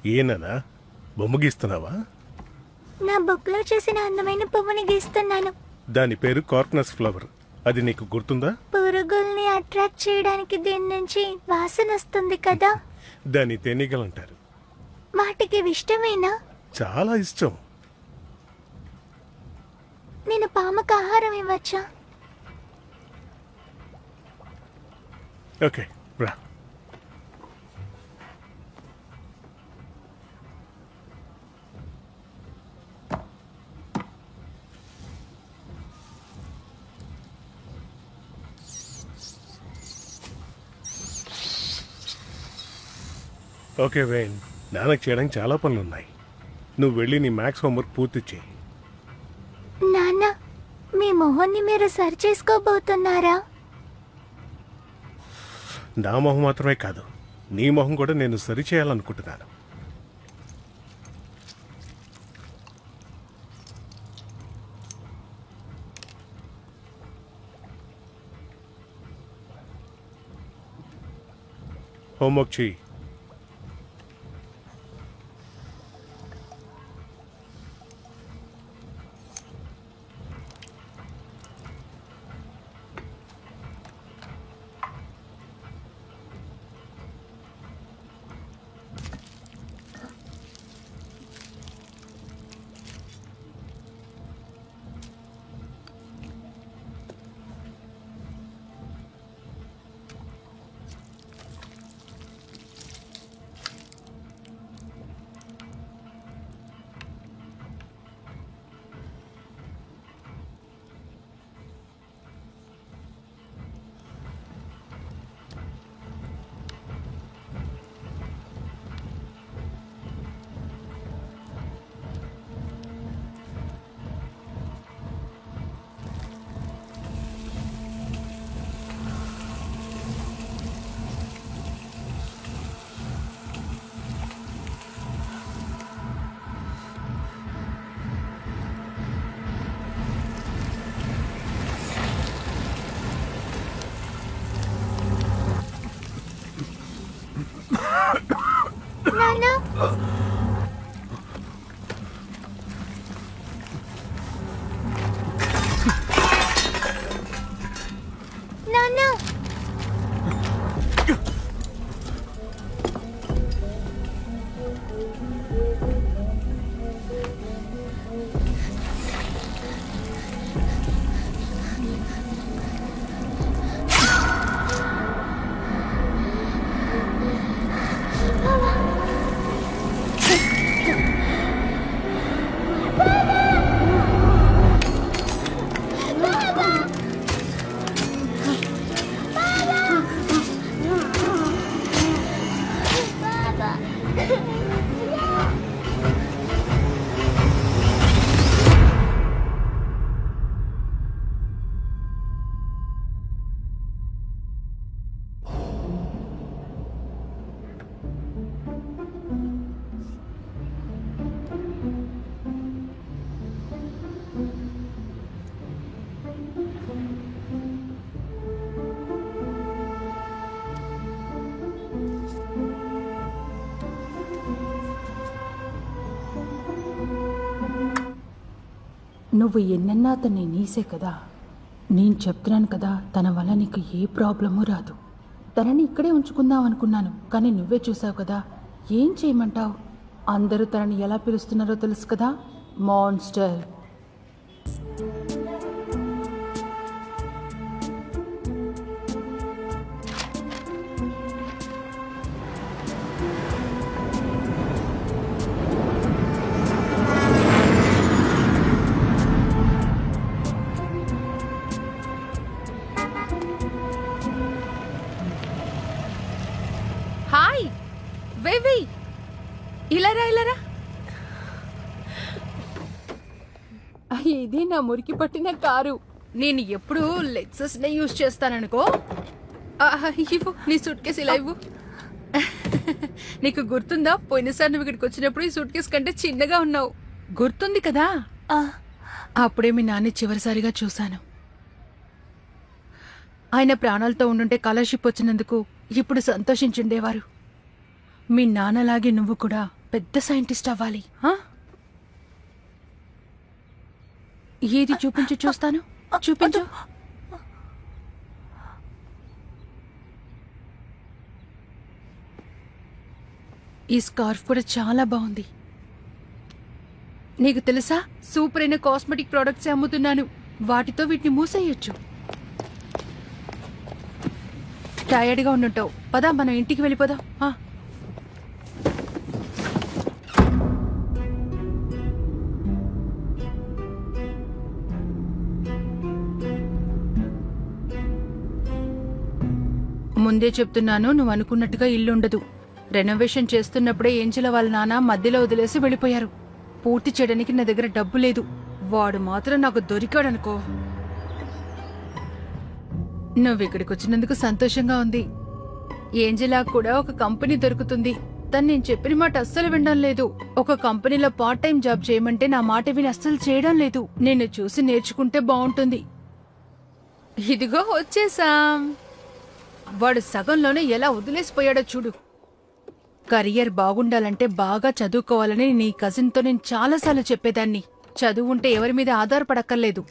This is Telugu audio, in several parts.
ఈయననా? బొమ్మ గీస్తున్నావా? నా బుక్లో చేసిన అందమైన పువ్వుని గీస్తున్నాను. దాని పేరు కార్క్నస్ ఫ్లవర్. అది నీకు గుర్తుందా? పురుగుల్ని అట్రాక్ట్ చేయడానికి దీని నుంచి వాసన వస్తుంది కదా. దాని తేనీగలంటారు. వాటికి ఇష్టమేనా? చాలా ఇష్టం. నేను పాముకు ఆహారం ఇవ్వచ్చా? ఓకే, రా. ఓకే వేణ్, నాన్నకు చేయడానికి చాలా పనులు ఉన్నాయి. నువ్వు వెళ్ళి నీ మ్యాథ్స్ హోంవర్క్ పూర్తి చేయి. నాన్న, మీ మొహాన్ని మీరు సరి చేసుకోబోతున్నారా? నా మొహం మాత్రమే కాదు, నీ మొహం కూడా నేను సరి చేయాలనుకుంటున్నాను. హోంవర్క్ చెయ్యి. నాన్న, నాన్న, నువ్వు ఎన్నన్నా అతన్ని నీసే కదా. నేను చెప్తున్నాను కదా, తన వల్ల నీకు ఏ ప్రాబ్లము రాదు. తనని ఇక్కడే ఉంచుకుందాం అనుకున్నాను, కానీ నువ్వే చూసావు కదా. ఏం చేయమంటావు? అందరూ తనని ఎలా పిలుస్తున్నారో తెలుసు కదా, మాన్స్టర్. హాయ్ వేవి, ఇలారా ఇలారా. ఇది నా మురికి పట్టిన కారు. నేను ఎప్పుడు లెక్సస్ నే యూజ్ చేస్తాననుకో. ఇవ్వు నీ సూట్ కేసు, ఇలా ఇవ్వు. నీకు గుర్తుందా, పోయినసారి నువ్వు ఇక్కడికి వచ్చినప్పుడు ఈ సూట్ కేసు కంటే చిన్నగా ఉన్నావు, గుర్తుంది కదా? అప్పుడే మీ నాన్న చివరిసారిగా చూశాను. ఆయన ప్రాణాలతో ఉండుంటే స్కాలర్షిప్ వచ్చినందుకు ఇప్పుడు సంతోషించుండేవారు. మీ నాన్నలాగే నువ్వు కూడా పెద్ద సైంటిస్ట్ అవ్వాలి ఆ? ఏది చూపించు చూస్తాను. చూపించు. ఈ స్కార్ఫ్ కూడా చాలా బాగుంది. నీకు తెలుసా, సూపర్ అయిన కాస్మెటిక్ ప్రొడక్ట్స్ అమ్ముతున్నాను. వాటితో వీటిని మూసేయొచ్చు. టయర్డ్గా ఉండుంటావు. పదా మనం ఇంటికి వెళ్ళిపోదాం. ముందే చెప్తున్నాను, నువ్వు అనుకున్నట్టుగా ఇల్లు ఉండదు. రెనోవేషన్ చేస్తున్నప్పుడే ఏంజల వాళ్ళ నాన్న మధ్యలో వదిలేసి వెళ్ళిపోయారు. పూర్తి చేయడానికి నా దగ్గర డబ్బు లేదు. వాడు మాత్రం నాకు దొరికాడనుకో. నువ్వు ఇక్కడికి వచ్చినందుకు సంతోషంగా ఉంది. ఏంజలా కూడా ఒక కంపెనీ దొరుకుతుంది. తను నేను చెప్పిన మాట అస్సలు వినడం లేదు. ఒక కంపెనీలో పార్ట్ టైం జాబ్ చేయమంటే నా మాట విని అస్సలు చేయడం లేదు. నిన్ను చూసి నేర్చుకుంటే బాగుంటుంది. ఇదిగో వచ్చేసాం. వాడు సగంలోనే ఎలా వదిలేసిపోయాడో చూడు. కెరియర్ బాగుండాలంటే బాగా చదువుకోవాలని నీ కజిన్తో నేను చాలాసార్లు చెప్పేదాన్ని. చదువు ఉంటే ఎవరి మీద ఆధారపడక్కర్లేదు.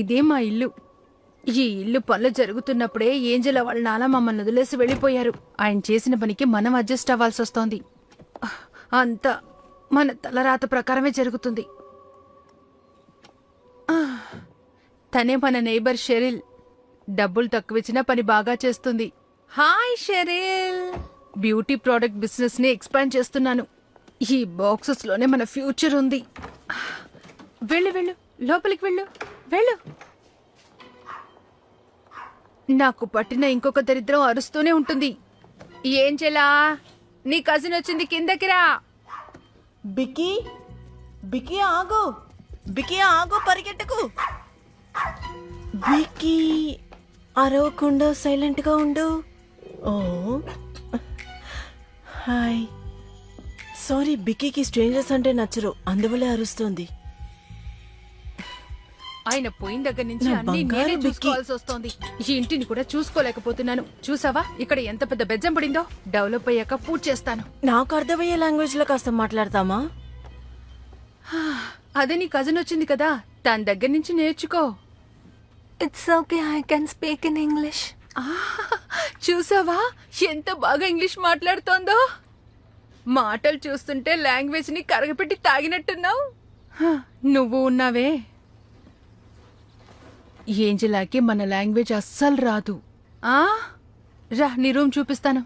ఇదే మా ఇల్లు. ఈ ఇల్లు పనులు జరుగుతున్నప్పుడే ఏంజల వాళ్ళ నాన్న మమ్మల్ని వదిలేసి వెళ్ళిపోయారు. ఆయన చేసిన పనికి మనం అడ్జస్ట్ అవ్వాల్సి వస్తోంది. అంతా మన తలరాత ప్రకారమే జరుగుతుంది. తనే మన నైబర్ షెరిల్. డబ్బులు తక్కువిచ్చినా పని బాగా చేస్తుంది. Hi Sheryl. Beauty product business ని ఎక్స్పాండ్ చేస్తున్నాను. ఈ బాక్సెస్ లోనే మన ఫ్యూచర్ ఉంది. వెళ్ళు వెళ్ళు, లోపలికి వెళ్ళు వెళ్ళు. నాకు పట్టిన ఇంకొక దరిద్రం అరుస్తూనే ఉంటుంది. ఏంచెలా, నీ కజిన్ వచ్చింది, కిందకి రా. బిక్కీ, బిక్కీ ఆగు, బిక్కీ ఆగు, పరిగెట్టకు. బిక్కీ అరవకుండా సైలెంట్గా ఉండు. ఓ హాయ్. సారీ, బిక్కీకి స్ట్రేంజర్స్ అంటే నచ్చరు, అందువల్లే అరుస్తోంది. ఆయన పోయిన దగ్గర నుంచి నా అన్ని బంగారు నేనే బిక్కీ. చూసుకోవాల్సి వస్తోంది. ఈ ఇంటిని కూడా చూసుకోలేకపోతున్నాను. చూసావా ఇక్కడ ఎంత పెద్ద బెజ్జం పడిందో. డెవలప్ అయ్యాక పూర్తి చేస్తాను. నాకు అర్థమయ్యే లాంగ్వేజ్ లో కాస్త మాట్లాడతామా? అదే నీ కజిన్ వచ్చింది కదా, తన దగ్గర నుంచి నేర్చుకో. It's okay, I can speak in English. చూసావా ఎంత బాగా ఇంగ్లీష్ మాట్లాడుతోందో. మాటలు చూస్తుంటే లాంగ్వేజ్ ని కరగపెట్టి తాగినట్టున్నావు. నువ్వు ఉన్నావే. ఏంజలాకి మన లాంగ్వేజ్ అస్సలు రాదు. రా, నీ రూమ్ చూపిస్తాను.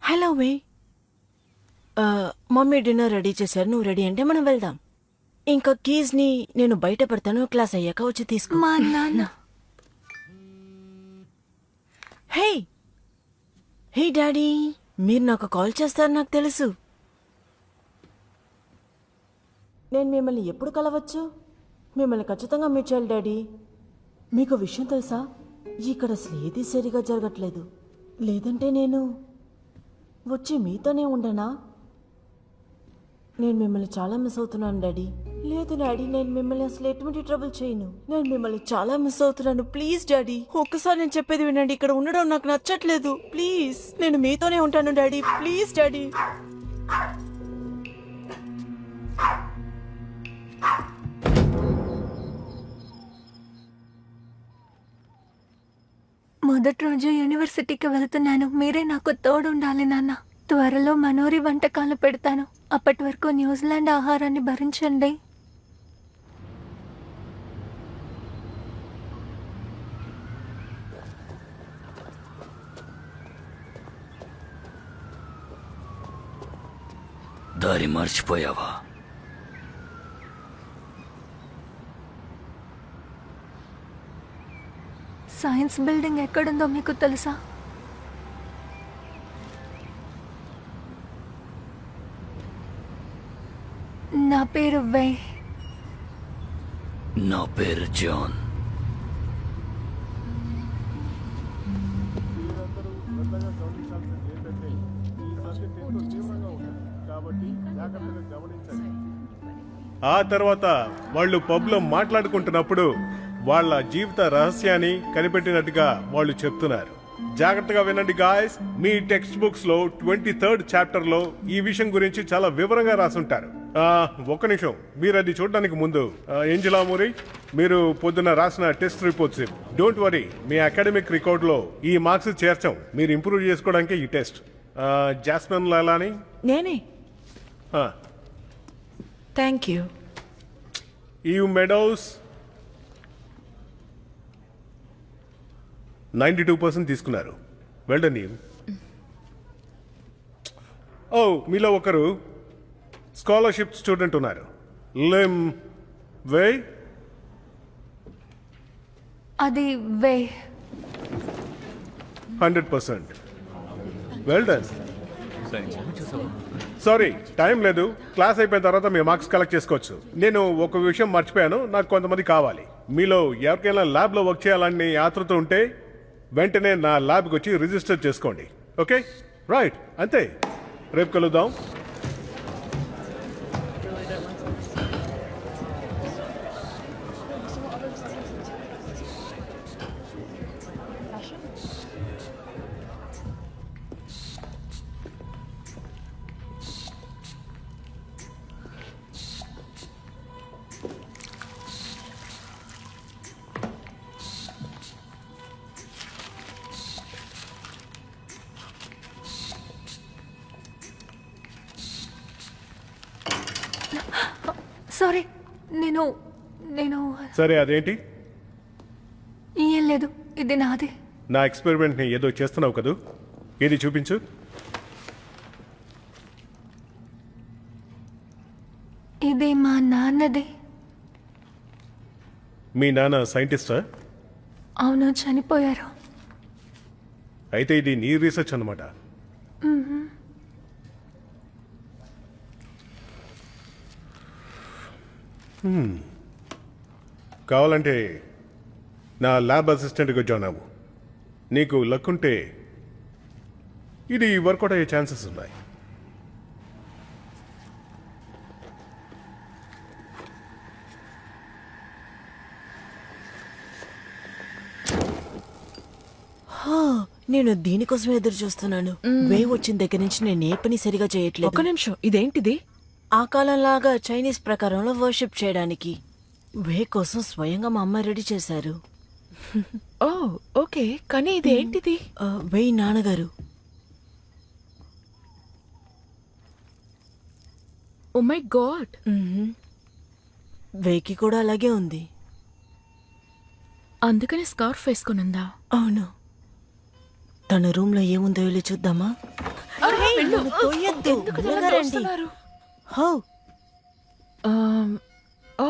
హలో వే. మమ్మీ డిన్నర్ రెడీ చేశారు, నువ్వు రెడీ అంటే మనం వెళ్దాం. ఇంకా కీస్ ని నేను బయట పెడతాను, క్లాస్ అయ్యాక వచ్చి తీసుకో. మా నాన్న. హే హే డాడీ, మీరు నాకు కాల్ చేస్తారు నాకు తెలుసు. నేను మిమ్మల్ని ఎప్పుడు కలవచ్చు? మిమ్మల్ని ఖచ్చితంగా మీట్ చేయాలి డాడీ. మీకు విషయం తెలుసా, ఇక్కడ అసలు ఏది సరిగా జరగట్లేదు. లేదంటే నేను వచ్చి మీతోనే ఉండనా? నేను మిమ్మల్ని చాలా మిస్ అవుతున్నాను డాడీ. లేదు డాడీ, నేను మిమ్మల్ని అసలు ఎటువంటి ట్రబుల్ చేయను. నేను మిమ్మల్ని చాలా మిస్ అవుతున్నాను. ప్లీజ్ డాడీ, ఒక్కసారి నేను చెప్పేది వినండి. ఇక్కడ ఉండడం నాకు నచ్చట్లేదు. ప్లీజ్, నేను మీతోనే ఉంటాను డాడీ. Please daddy. మొదటి రోజు యూనివర్సిటీకి వెళ్తున్నాను. మీరే నాకు తోడు ఉండాలి నాన్న. త్వరలో మనోరి వంటకాలు పెడతాను. అప్పటి వరకు న్యూజిలాండ్ ఆహారాన్ని భరించండి. దారి మర్చిపోయావా? సైన్స్ బిల్డింగ్ ఎక్కడుందో మీకు తెలుసా? నా పేరు వే. నా పేరు జాన్. జాగ్రత్తగా గమనించండి. ఆ తర్వాత వాళ్ళు పబ్లో మాట్లాడుకుంటున్నప్పుడు వాళ్ళ జీవిత రహస్యాన్ని కనిపెట్టినట్టుగా వాళ్ళు చెప్తున్నారు. జాగ్రత్తగా వినండి గాయస్. మీ టెక్స్ట్ బుక్స్ లో 23rd చాప్టర్ లో ఈ విషయం గురించి చాలా వివరంగా రాసుంటారు. ఒక్క నిమిషం, మీరు అది చూడడానికి ముందు ఏంజలా మూరి, మీరు పొద్దున రాసిన test reports don't worry, me academic record లో ఈ మార్క్స్ చేర్చాం. మీరు ఇంప్రూవ్ చేసుకోవడానికి ఈ టెస్ట్. జాస్మిన్ లాలాని, నేనే. Thank you. ఈవ్ మెడోస్ 92% తీసుకున్నారు. వెల్ డన్ ఈవ్. ఓ, మీలో ఒకరు స్కాలర్షిప్ స్టూడెంట్ ఉన్నారు. లిమ్ వే. అది వే. 100%. Well done. సారీ, టైం లేదు. క్లాస్ అయిపోయిన తర్వాత మీ మార్క్స్ కలెక్ట్ చేసుకోవచ్చు. నేను ఒక విషయం మర్చిపోయాను, నాకు కొంతమంది కావాలి. మీలో ఎవరికైనా ల్యాబ్లో వర్క్ చేయాలని ఆతృత ఉంటే వెంటనే నా ల్యాబ్కి వచ్చి రిజిస్టర్ చేసుకోండి. ఓకే, రైట్, అంతే. రేపు కలుద్దాం. సారీ, నేను నేను సరే, అదేంటి? ఏం లేదు, ఇది నాది. నా ఎక్స్పెరిమెంట్ని ఏదో చేస్తున్నావు కదూ, ఇది చూపించు. ఇది మా నాన్నది. మీ నాన్న సైంటిస్టా? అవును, చనిపోయారు. అయితే ఇది నీ రీసెర్చ్ అన్నమాట. కావాలంటే నా ల్యాబ్ అసిస్టెంట్గా జాయిన్ అవ్వు. నీకు లక్ ఉంటే ఇది వర్కౌట్ అయ్యే ఛాన్సెస్ ఉన్నాయి. నేను దీనికోసమే ఎదురు చూస్తున్నాను. వేవ్ వచ్చిన దగ్గర నుంచి నేను ఏ పని సరిగా చేయట్లేదు. ఒక నిమిషం, ఇదేంటిది? ఆ కాలంలాగా చైనీస్ ప్రకారంలో వర్షిప్ చేయడానికి వే కోసం స్వయంగా మా అమ్మ రెడీ చేశారు. ఓ ఓకే, కానీ ఇదేంటిది? వే నాన్నగారు. ఓ మై గాడ్, వేకి కూడా అలాగే ఉంది. అందుకని స్కార్ఫ్ వేసుకునుందా? అవును. తన రూమ్ లో ఏముందో వెళ్ళి చూద్దామా? నన్ను తోయొద్దు. త్వరగా రండి. హౌ? ఓ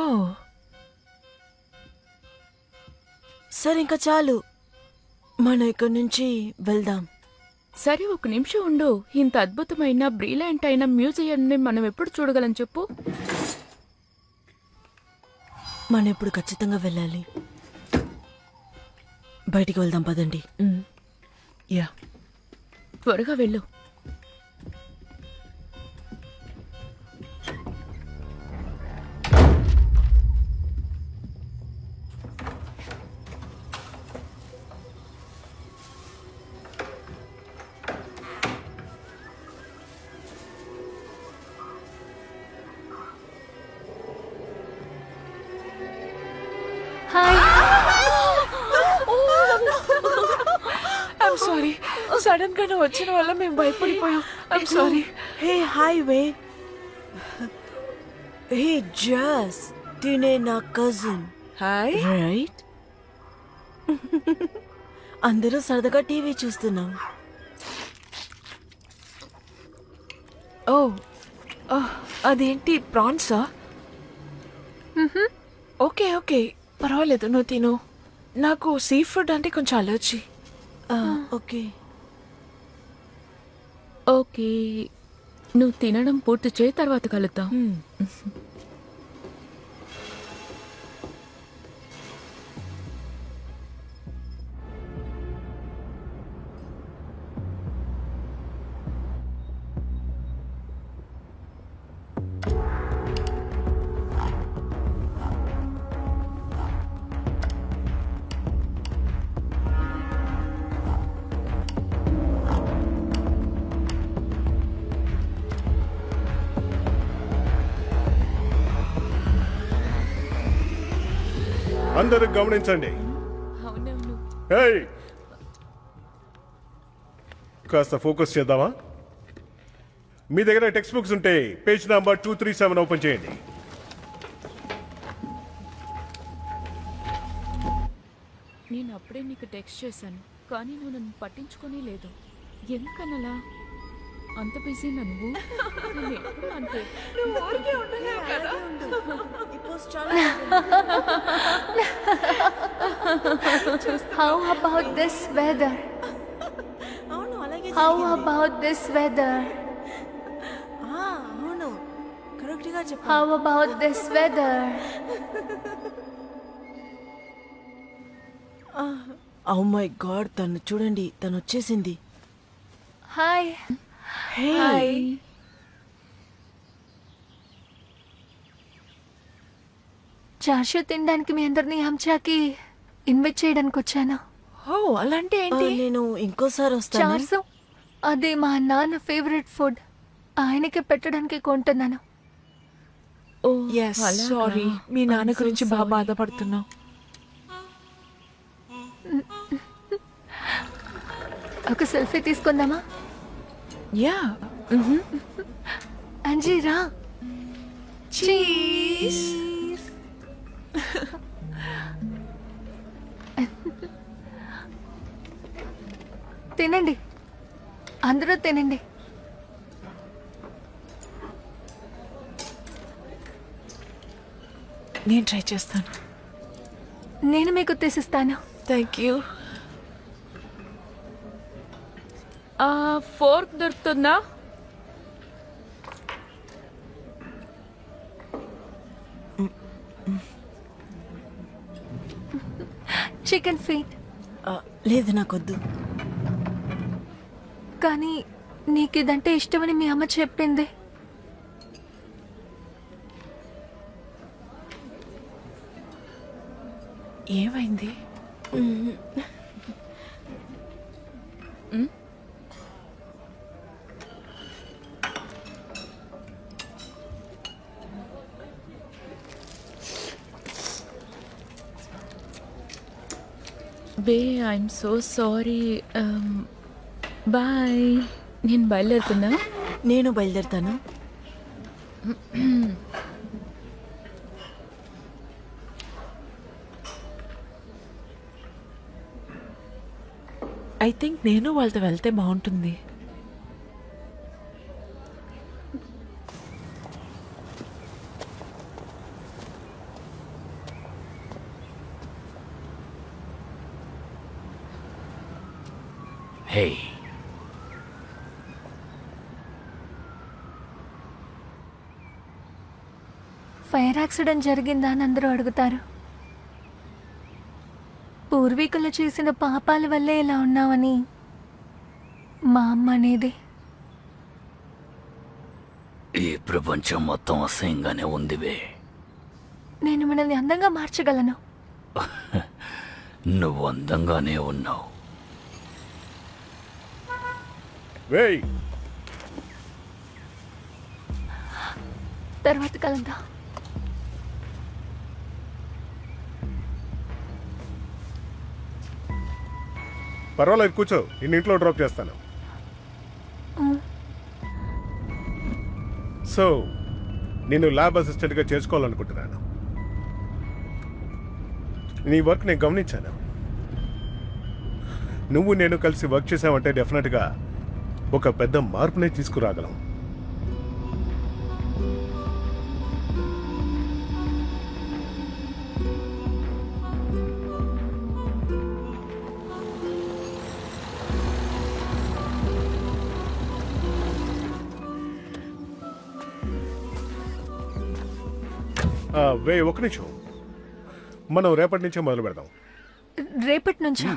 సరే, ఇంకా చాలు, మనం ఇక్కడి నుంచి వెళ్దాం. సరే, ఒక నిమిషం ఉండు. ఇంత అద్భుతమైన బ్రిలియంట్ అయిన మ్యూజియంని మనం ఎప్పుడు చూడగలం చెప్పు? మనం ఇప్పుడు ఖచ్చితంగా వెళ్ళాలి. బయటికి వెళ్దాం, పదండి. యా, త్వరగా వెళ్ళు. హాయ్. ఐమ్ సారీ, సడన్ గా నువ్వు వచ్చిన వల్ల మేము భయపడిపోయాం. I'm sorry. హే, హాయ్ వే. హే జస్, తినే నా కజిన్. హాయ్. రైట్. అందరూ సరదాగా టీవీ చూస్తున్నాం. ఓ అదేంటి, ప్రాన్సా? ఓకే ఓకే, పర్వాలేదు, నువ్వు తిను. నాకు సీ ఫుడ్ అంటే కొంచెం అలర్జీ. ఓకే. ఓకే, నువ్వు తినడం పూర్తి చేయి, తర్వాత కలుద్దాం. అందరూ గమనించండి. అవునవును. ఏయ్! కాస్త ఫోకస్ చేద్దామా? మీ దగ్గర టెక్స్ట్ బుక్స్ ఉంటే పేజ్ నంబర్ 237 ఓపెన్ చేయండి. నేను అప్పుడే నీకు టెక్స్ట్ చేశాను, కానీ నువ్వు నన్ను పట్టించుకోనే లేదు. ఎందుకనలా? అంత బిజీ నువ్వు? నేను ఎప్పుడు అంతే. How about this weather? అవును అలాగే హౌ అబౌట్ దిస్ వెదర్? అవును కరెక్ట్ గా చెప్పు. How about this weather? Oh my god, తను చూడండి, తను వచ్చేసింది. హాయ్. Hey hi. చార్షు తినడానికి మీ అందరినీ హంచాకి ఇన్వైట్ చేయడానికి వచ్చాను. అలాంటి ఏంటి? నేను ఇంకోసారి వస్తాను. చార్సు అది మా నాన్న ఫేవరెట్ ఫుడ్, ఆయనకి పెట్టడానికి కొంటున్నాను. ఓ ఎస్ సారీ, మీ నాన్న గురించి బాగా బాధపడుతున్నావు. ఒక సెల్ఫీ తీసుకుందామా? యా అంజీ రా. చీజ్. తినండి, అందరూ తినండి. నేను ట్రై చేస్తాను. నేను మీకు తీసిస్తాను. Thank you. ఫోర్క్ దొరుకుతుందా? Chicken feet. లేదు నాకొద్దు. కానీ నీకు ఇదంటే ఇష్టమని మీ అమ్మ చెప్పింది. ఏమైంది? బే ఐఎమ్ సో సారీ. బాయ్. నేను బయలుదేరుతున్నా. నేను బయలుదేరుతాను. ఐ థింక్ నేను వాళ్ళతో వెళ్తే బాగుంటుంది. హే, ఫైర్ యాక్సిడెంట్ జరిగిందా అని అందరూ అడుగుతారు. పూర్వీకులు చేసిన పాపాల వల్లే ఇలా ఉన్నామని మా అమ్మ అనేది. ఈ ప్రపంచం మొత్తం అసహ్యంగానే ఉందివే. నేను మనల్ని అందంగా మార్చగలను. నువ్వు అందంగానే ఉన్నావు. వేయ్! తర్వాత కలుద్దాం. పర్వాలేదు, కూర్చో, నేను ఇంట్లో డ్రాప్ చేస్తాను. సో నేను ల్యాబ్ అసిస్టెంట్గా చేసుకోవాలనుకుంటున్నాను. నీ వర్క్ నేను గమనించాను. నువ్వు నేను కలిసి వర్క్ చేసావంటే డెఫినెట్గా ఒక పెద్ద మార్పునే తీసుకురాగలం. ఒక నిమిషం, మనం రేపటి నుంచే మొదలు పెడదాం. రేపటి నుంచా?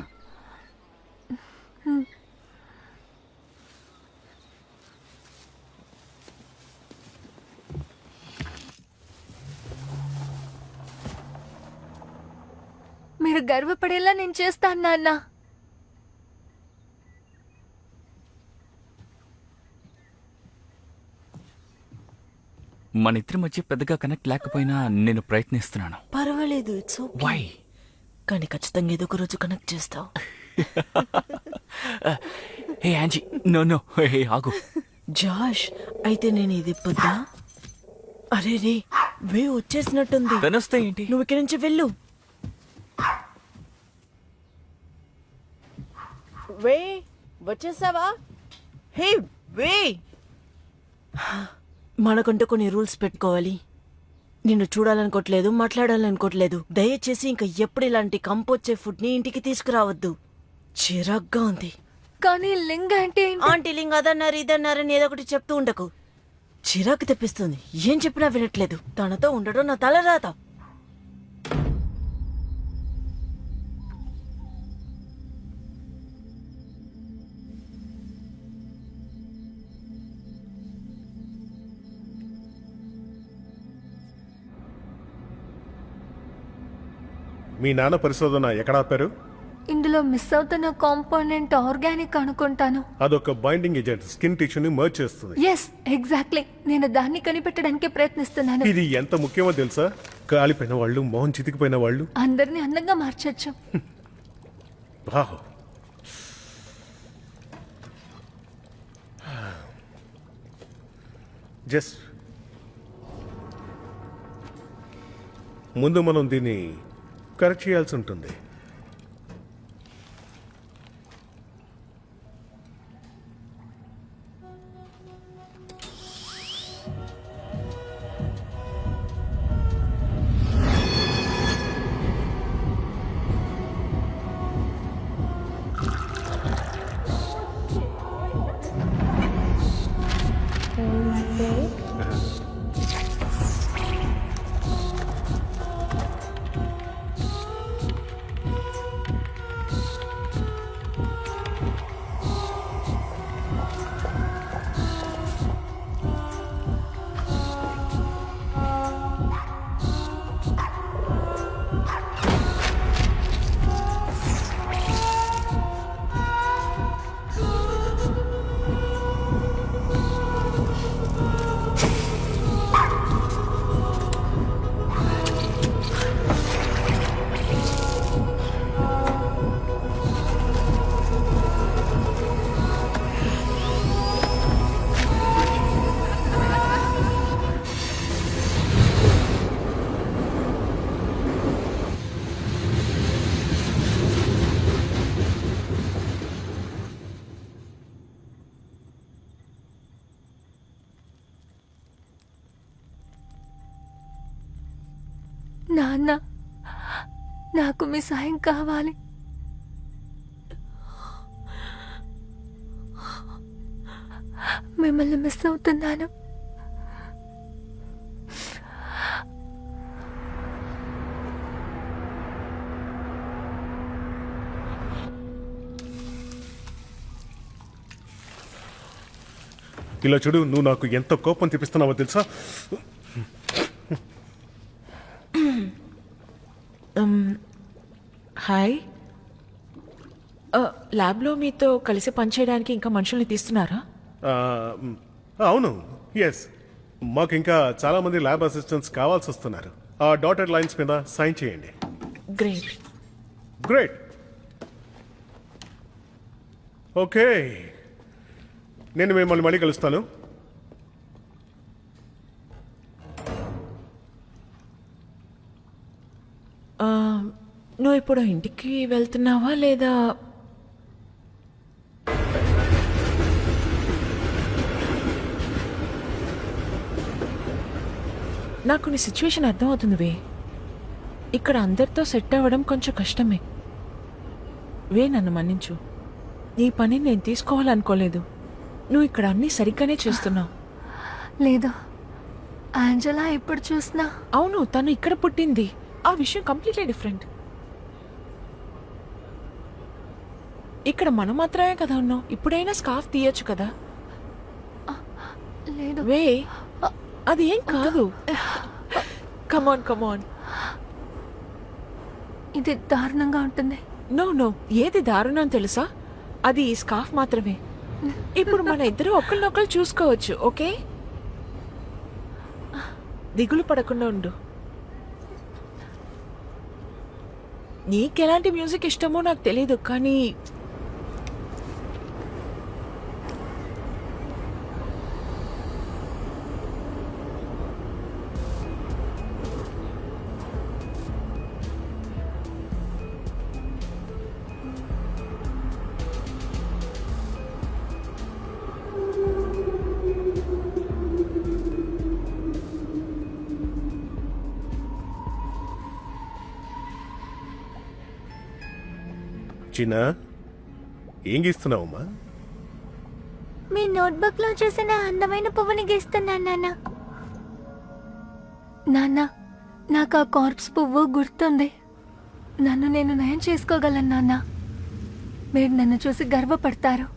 మీరు గర్వపడేలా నేను చేస్తాను నాన్న. మన ఇద్దరి మధ్య పెద్దగా కనెక్ట్ లేకపోయినా నేను ప్రయత్నిస్తున్నాను. పర్వాలేదు, ఇట్స్ ఓకే. వై? కానీ ఖచ్చితంగా ఏదో ఒక రోజు కనెక్ట్ చేస్తావు. హే యాంజీ, నో హే ఆగు. జాష్, అయితే నేను ఇది ఇప్పొద్దా? అరే రే, వే వచ్చేసినట్టుంది. తనొస్తే ఏంటి? నువ్వు ఇక్కడి నుంచి వెళ్ళు. వే వచ్చేసావా? హే వే, మనకంటూ కొన్ని రూల్స్ పెట్టుకోవాలి. నిన్ను చూడాలనుకోవట్లేదు, మాట్లాడాలనుకోవట్లేదు. దయచేసి ఇంకా ఎప్పుడు ఇలాంటి కంపొచ్చే ఫుడ్ ని ఇంటికి తీసుకురావద్దు. చిరాగ్గా ఉంది. కానీ లింగ్ అంటే ఏంటి? ఆంటీ లింగ్ అదన్నారు ఇదన్నారని ఏదో ఒకటి చెప్తూ ఉండకు. చిరాకు తెప్పిస్తుంది. ఏం చెప్పినా వినట్లేదు. తనతో ఉండడం నా తల రాత. మీ నాన్న పరిశోధన ఎక్కడ ఆపారు? ఇందులో మిస్ అవుతున్న కాంపోనెంట్ ఆర్గానిక్ అనుకుంటాను. అదొక బైండింగ్ ఏజెంట్, స్కిన్ టిష్యూని మర్జ్ చేస్తుంది. Yes, exactly. నేను దాన్ని కనిపెట్టడానికి ప్రయత్నిస్తున్నాను. ఇది ఎంత ముఖ్యమో తెలుసా? కాలిపోయిన వాళ్ళు, మొహం చితికిపోయిన వాళ్ళు అందరినీ అందంగా మార్చొచ్చు. వావ్. జస్ట్ ముందు మనం దీన్ని కరెక్ట్ చేయాల్సి ఉంటుంది. నాన్న, నాకు మీ సాయం కావాలి. మిమ్మల్ని మిస్ అవుతున్నాను. ఇలా చూడు, నువ్వు నాకు ఎంత కోపం తెప్పిస్తున్నావో తెలుసా? హాయ్, ల్యాబ్లో మీతో కలిసి పనిచేయడానికి ఇంకా మనుషుల్ని తీస్తున్నారా? ఆ, అవును, ఎస్. మాకు ఇంకా చాలా మంది ల్యాబ్ అసిస్టెంట్స్ కావాల్సి వస్తున్నారు. ఆ డాటెడ్ లైన్స్ మీద సైన్ చేయండి. గ్రేట్. గ్రేట్. ఓకే, నేను మిమ్మల్ని మళ్ళీ కలుస్తాను. నువ్వు ఇప్పుడు ఇంటికి వెళ్తున్నావా లేదా? నాకు నీ సిచ్యువేషన్ అర్థమవుతుంది వే. ఇక్కడ అందరితో సెట్ అవ్వడం కొంచెం కష్టమే. వే, నన్ను మన్నించు. నీ పని నేను తీసుకోవాలనుకోలేదు. నువ్వు ఇక్కడ అన్నీ సరిగ్గానే చేస్తున్నావు. లేదు, ఆంజలా ఎప్పుడు చూసినా. అవును, తను ఇక్కడ పుట్టింది. ఆ విషయం కంప్లీట్లీ డిఫరెంట్. ఇక్కడ మనం మాత్రమే కదా ఉన్నాం. ఇప్పుడైనా స్కార్ఫ్ తీయచ్చు కదా. లేదు వే, అది ఏం కాదు. కమాన్ కమాన్. ఇది దారుణంగా ఉంటుంది. నో, ఏది దారుణం తెలుసా? అది ఈ స్కార్ఫ్ మాత్రమే. ఇప్పుడు మన ఇద్దరు ఒకరినొకరు చూసుకోవచ్చు. ఓకే, దిగులు పడకుండా ఉండు. నీకెలాంటి మ్యూజిక్ ఇష్టమో నాకు తెలియదు, కానీ చిన్న ఏం గీస్తున్నావమ్మా? మీ నోట్బుక్ లో చూసిన అందమైన పువ్వుని గీస్తున్నాను నాన్న. నాన్న, నాకు ఆ కార్ప్స్ పువ్వు గుర్తుంది. నన్ను నేను నయం చేసుకోగలను నాన్న. మీరు నన్ను చూసి గర్వపడతారు.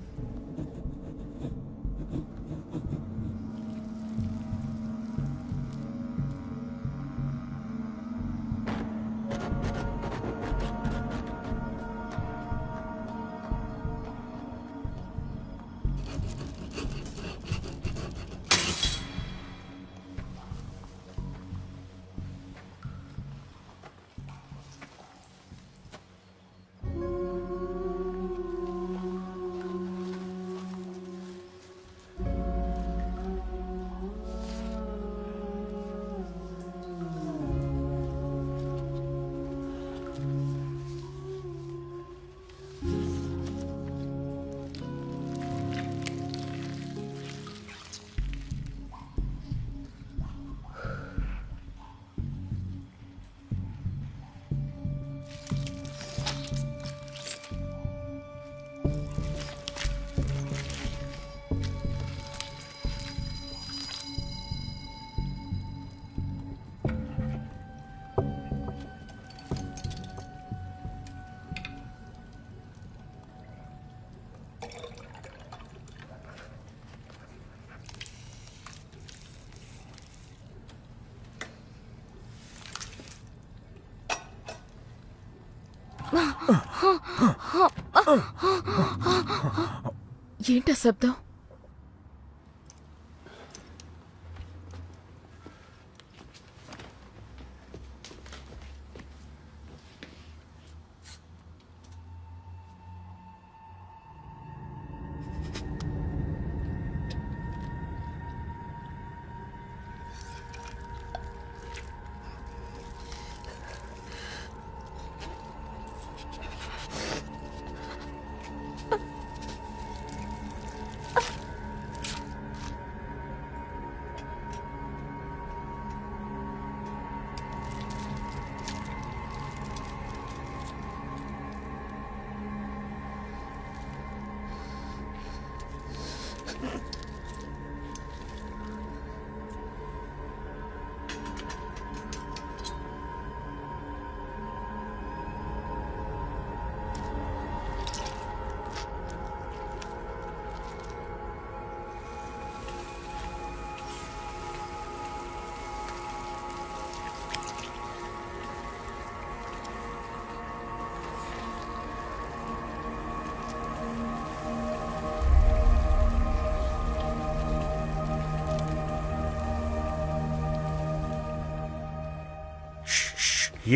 ఏంటా శబ్దం?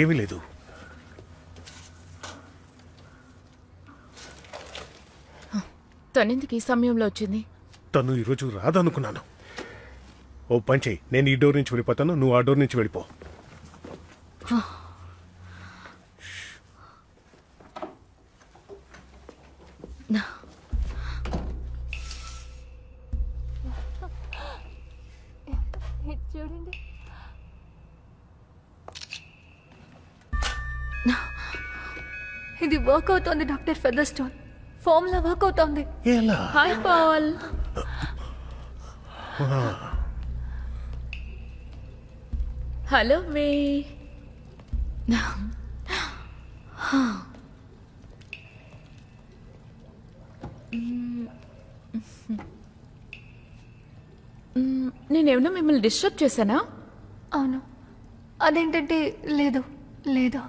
ఏమీ లేదు. తనెందుకు ఈ సమయంలో వచ్చింది? తను ఈరోజు రాదనుకున్నాను. ఓ పని చెయ్యి, నేను ఈ డోర్ నుంచి వెళ్ళిపోతాను, నువ్వు ఆ డోర్ నుంచి వెళ్ళిపో. చూడండి, ఇది వర్క్ అవుతోంది డాక్టర్ ఫెదర్స్టోన్. ఫార్ములా వర్క్ అవుతోంది. ఎలా? Hi Paul. హలో వే. నేనేమన్నా మిమ్మల్ని డిస్టర్బ్ చేశానా? అవును. అదేంటంటే లేదు లేదు.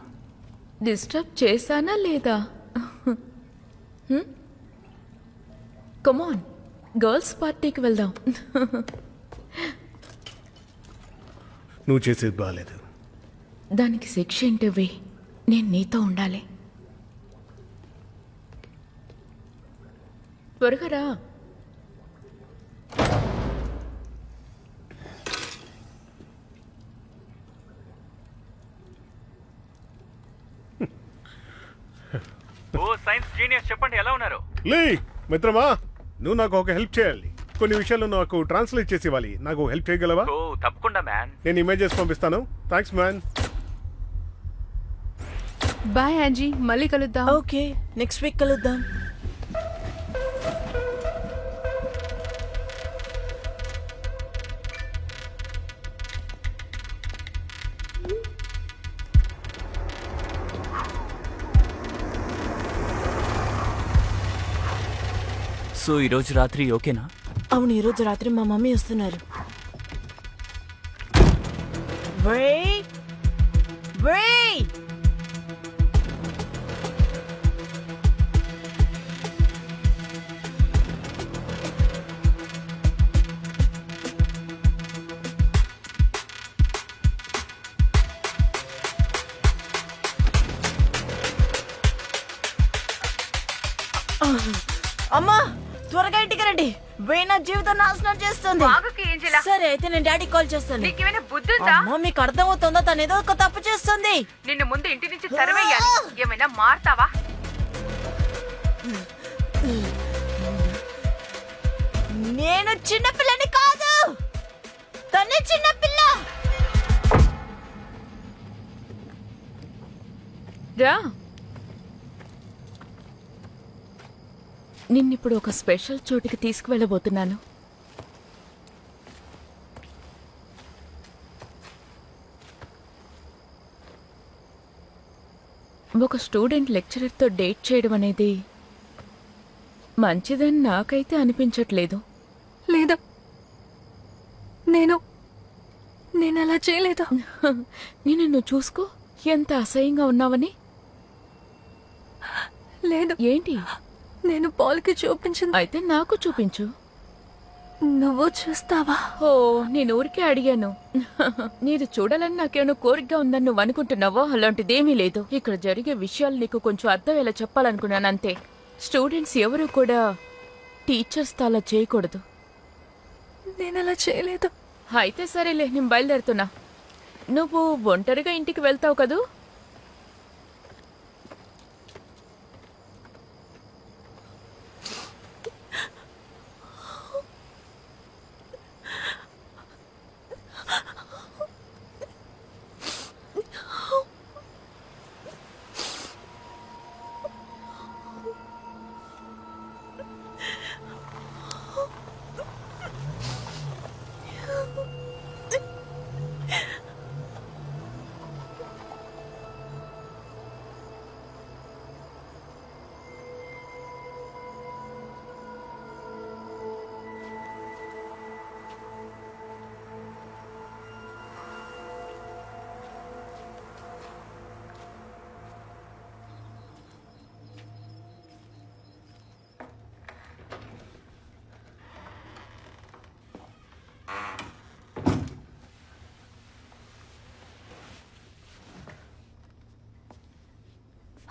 డిస్టర్బ్ చేశానా లేదా? కమాన్, గర్ల్స్ పార్టీకి వెళ్దాం. నువ్వు చేసేది బాగాలేదు. దానికి శిక్ష ఏంటివి? నేను నీతో ఉండాలి. త్వరగా రా. ఓ సైన్స్ జీనియస్, చెప్పండి ఎలా ఉన్నారు? లే మిత్రమా, నువ్వు నాకు ఒక హెల్ప్ చేయాలి. కొన్ని విషయాలు నాకు ట్రాన్స్లేట్ చేసి ఇవ్వాలి. నాకు హెల్ప్ చేయగలవా? ఓ తప్పకుండా మ్యాన్. నేను ఇమేజెస్ పంపిస్తాను. Thanks man. బాయ్ యాంజీ, మళ్ళీ కలుద్దాం. ఓకే, నెక్స్ట్ వీక్ కలుద్దాం. సో ఈరోజు రాత్రి ఓకేనా? అవును, ఈరోజు రాత్రి మా మమ్మీ వస్తున్నారు. Wait! Wait! అమ్మా, త్వరగా ఇంటికి రండి. వేయి నా జీవితం నాశనం చేస్తుంది. సరే అయితే నేను డాడీ కాల్ చేస్తాను. అమ్మా, మీకు అర్థమవుతుందా? తను ఏదో ఒక తప్పు చేస్తుంది. నిన్ను ముందు ఇంటి నుంచి తరివేయాలి. ఏమైనా మారుతావా? నేను చిన్నపిల్లని కాదు, తనే చిన్నపిల్ల. రా. నిన్నిప్పుడు ఒక స్పెషల్ చోటికి తీసుకువెళ్ళబోతున్నాను. ఒక స్టూడెంట్ లెక్చరర్తో డేట్ చేయడం అనేది మంచిదని నాకైతే అనిపించట్లేదు. లేదు, నేను అలా చేయలేదు. నేను నువ్వు చూసుకో, ఎంత అసహ్యంగా ఉన్నావని. లేదు, ఏంటి? నేను పాల్కి చూపించింది. అయితే నాకు చూపించు. నువ్వు చూస్తావా? ఓ, నేను ఊరికే అడిగాను. నీది చూడాలని నాకేమైనా కోరికగా ఉందని నువ్వు అనుకుంటున్నావో? అలాంటిదేమీ లేదు. ఇక్కడ జరిగే విషయాలు నీకు కొంచెం అర్థమయ్యేలా చెప్పాలనుకున్నాను అంతే. స్టూడెంట్స్ ఎవరూ కూడా టీచర్స్తో అలా చేయకూడదు. నేను అలా చేయలేదు. అయితే సరేలే, నేను బయలుదేరుతున్నా. నువ్వు ఒంటరిగా ఇంటికి వెళ్తావు కదూ?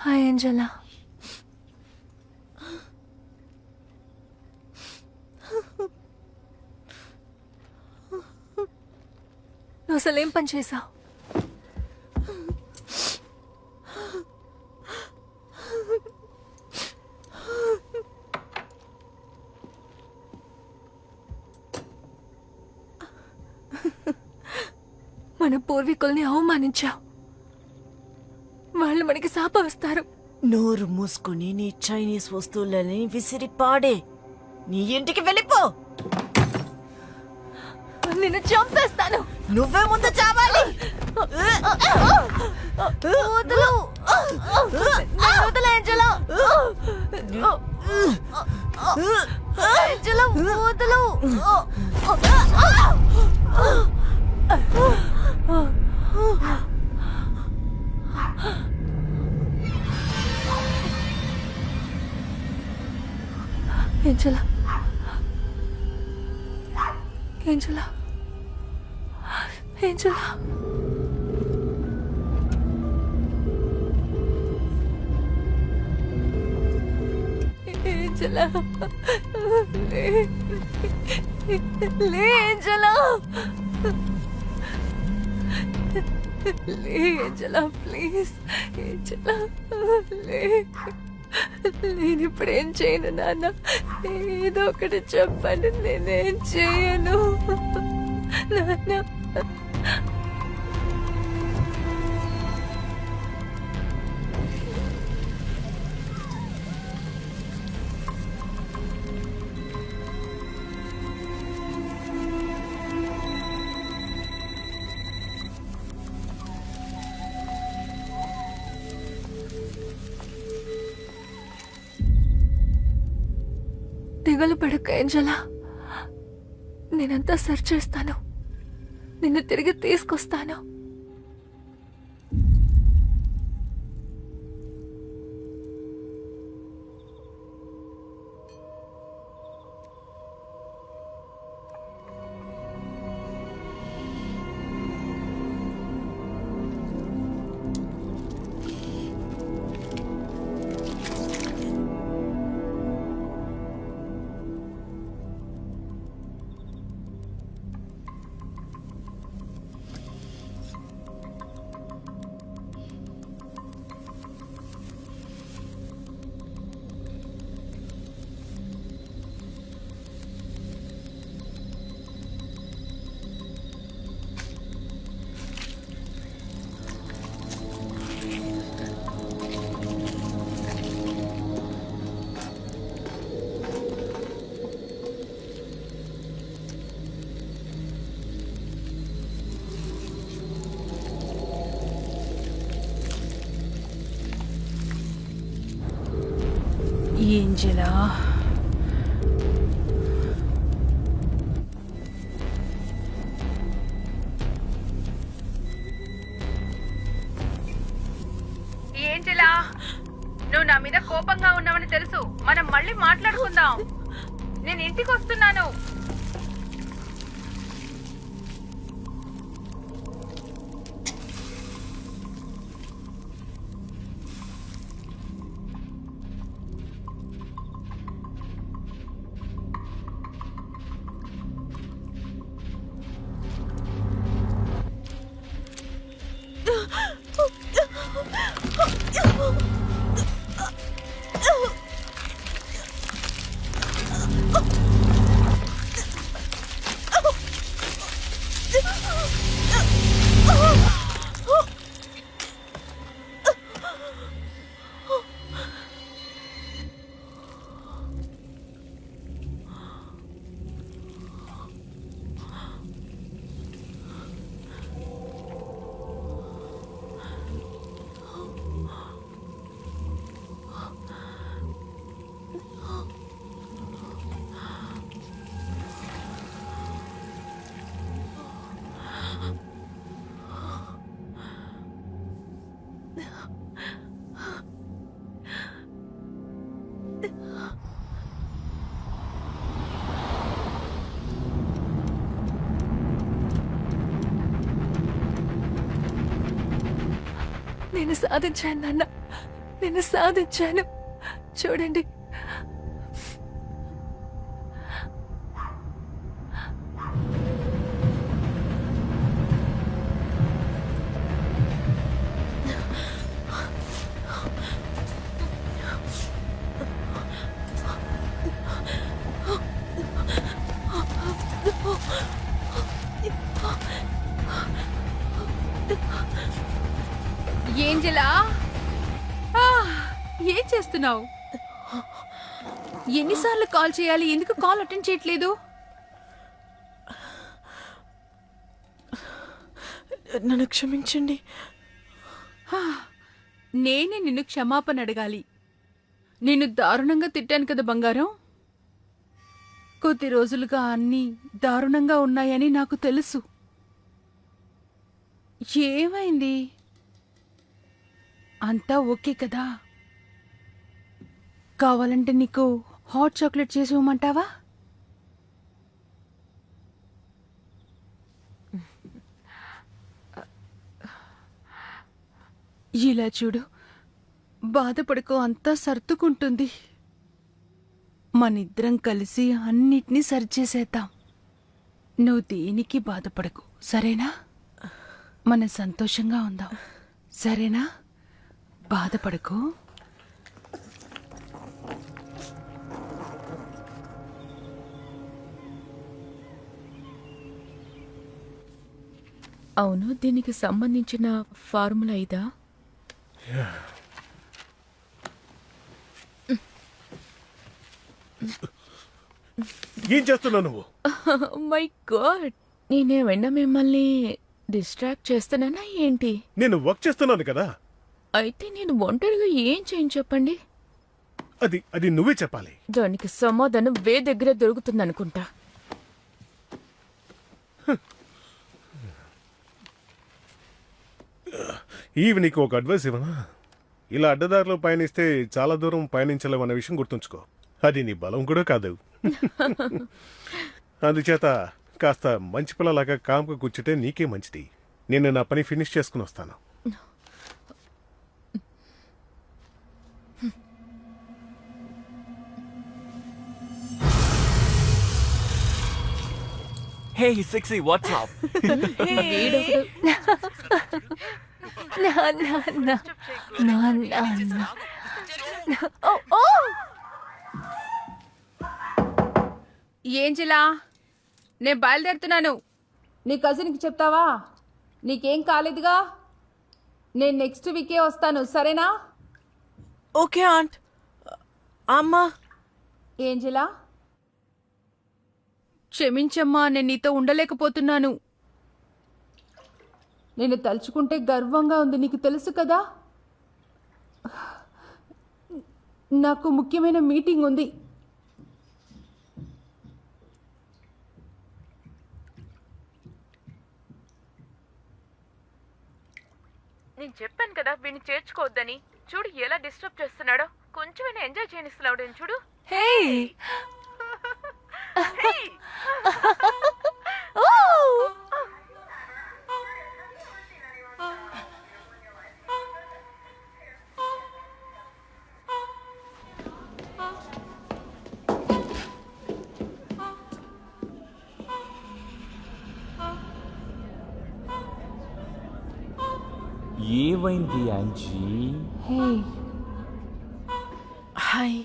Hi Angela. నువ్వు అసలేం పని చేశావు? మన పూర్వీకుల్ని అవమానించావు. వాళ్ళు మనకి శాపమిస్తారు. నోరు మూసుకుని నీ చైనీస్ వస్తువులని విసిరి పాడే. నీ ఇంటికి వెళ్ళిపో. నిన్ను చంపేస్తాను. నువ్వే ముందు చావాలి. వదలు. నన్ను వదలు ఏంజలా. ఏంజలా, వదలు. Angela, Angela, Angela. ఏంజలా లే లే ఏంజలా లే ఏంజలా ప్లీజ్ ఏంజలా లే నేను ఇప్పుడు ఏం చేయను నాన్న ఏదో ఒకటి చెప్పండి నేనేం చేయను నాన్న దిగులు పడక ఏంజలా నేనంతా సెర్చ్ చేస్తాను నిన్ను తిరిగి తీసుకొస్తాను ఏంజలా ఏంజలా నువ్వు నా మీద కోపంగా ఉన్నావని తెలుసు మనం మళ్ళీ మాట్లాడుకుందాం నేను ఇంటికి వస్తున్నాను నేను సాధించాను నాన్న నేను సాధించాను చూడండి ఏంజలా ఏం చేస్తున్నావు ఎన్నిసార్లు కాల్ చేయాలి ఎందుకు కాల్ అటెండ్ చేయట్లేదు నన్ను క్షమించండి నేనే నిన్ను క్షమాపణ అడగాలి నిన్ను దారుణంగా తిట్టాను కదా బంగారం కొద్ది రోజులుగా అన్నీ దారుణంగా ఉన్నాయని నాకు తెలుసు ఏమైంది అంతా ఓకే కదా కావాలంటే నీకు హాట్ చాక్లెట్ చేసి ఇవ్వమంటావా ఇలా చూడు బాధపడుకో అంతా సర్దుకుంటుంది మనిద్దరం కలిసి అన్నిటినీ సరిచేసేద్దాం. నువ్వు దేనికి బాధపడకు, సరేనా? మనం సంతోషంగా ఉందాం, సరేనా? బాధపడకు. అవును, దీనికి సంబంధించిన ఫార్ములా ఇదా? ఏం చేస్తున్నావు నువ్వు? మై గాడ్, నేనేమైనా మిమ్మల్ని డిస్ట్రాక్ట్ చేస్తున్నానా ఏంటి? నేను వర్క్ చేస్తున్నాను కదా. అయితే నేను ఒంటరిగా ఏం చేయను చెప్పండి. అది అది నువ్వే చెప్పాలి. దానికి సమాధానం దగ్గర దొరుకుతుందనుకుంటా. ఈవి నీకు ఒక అడ్వైస్ ఇవ్వనా? ఇలా అడ్డదారిలో పయనిస్తే చాలా దూరం పయనించలేవు అన్న విషయం గుర్తుంచుకో. అది నీ బలం కూడా కాదు. అందుచేత కాస్త మంచి పిల్లలాగా కామ్గా కూర్చుంటే నీకే మంచిది. నేను నా పని ఫినిష్ చేసుకుని వస్తాను. హే సిక్సీ వాట్సాప్. ఏంజిలా, నేను బయలుదేరుతున్నాను. నీ కజిన్కి చెప్తావా? నీకేం కాలేదుగా? నేను నెక్స్ట్ వీకే వస్తాను, సరేనా? Okay aunt. అమ్మా, ఏంజిలా, క్షమించమ్మా, నేను నీతో ఉండలేకపోతున్నాను. నేను తలుచుకుంటే గర్వంగా ఉంది, నీకు తెలుసు కదా. నాకు ముఖ్యమైన మీటింగ్ ఉంది. నేను చెప్పాను కదా వీడిని చేర్చుకోవద్దని. చూడు ఎలా డిస్టర్బ్ చేస్తున్నాడో. కొంచెమైనా ఎంజాయ్ చేయనిస్తున్నాడు చూడు. హే ఏమైంది యాంజీ? Hey hi.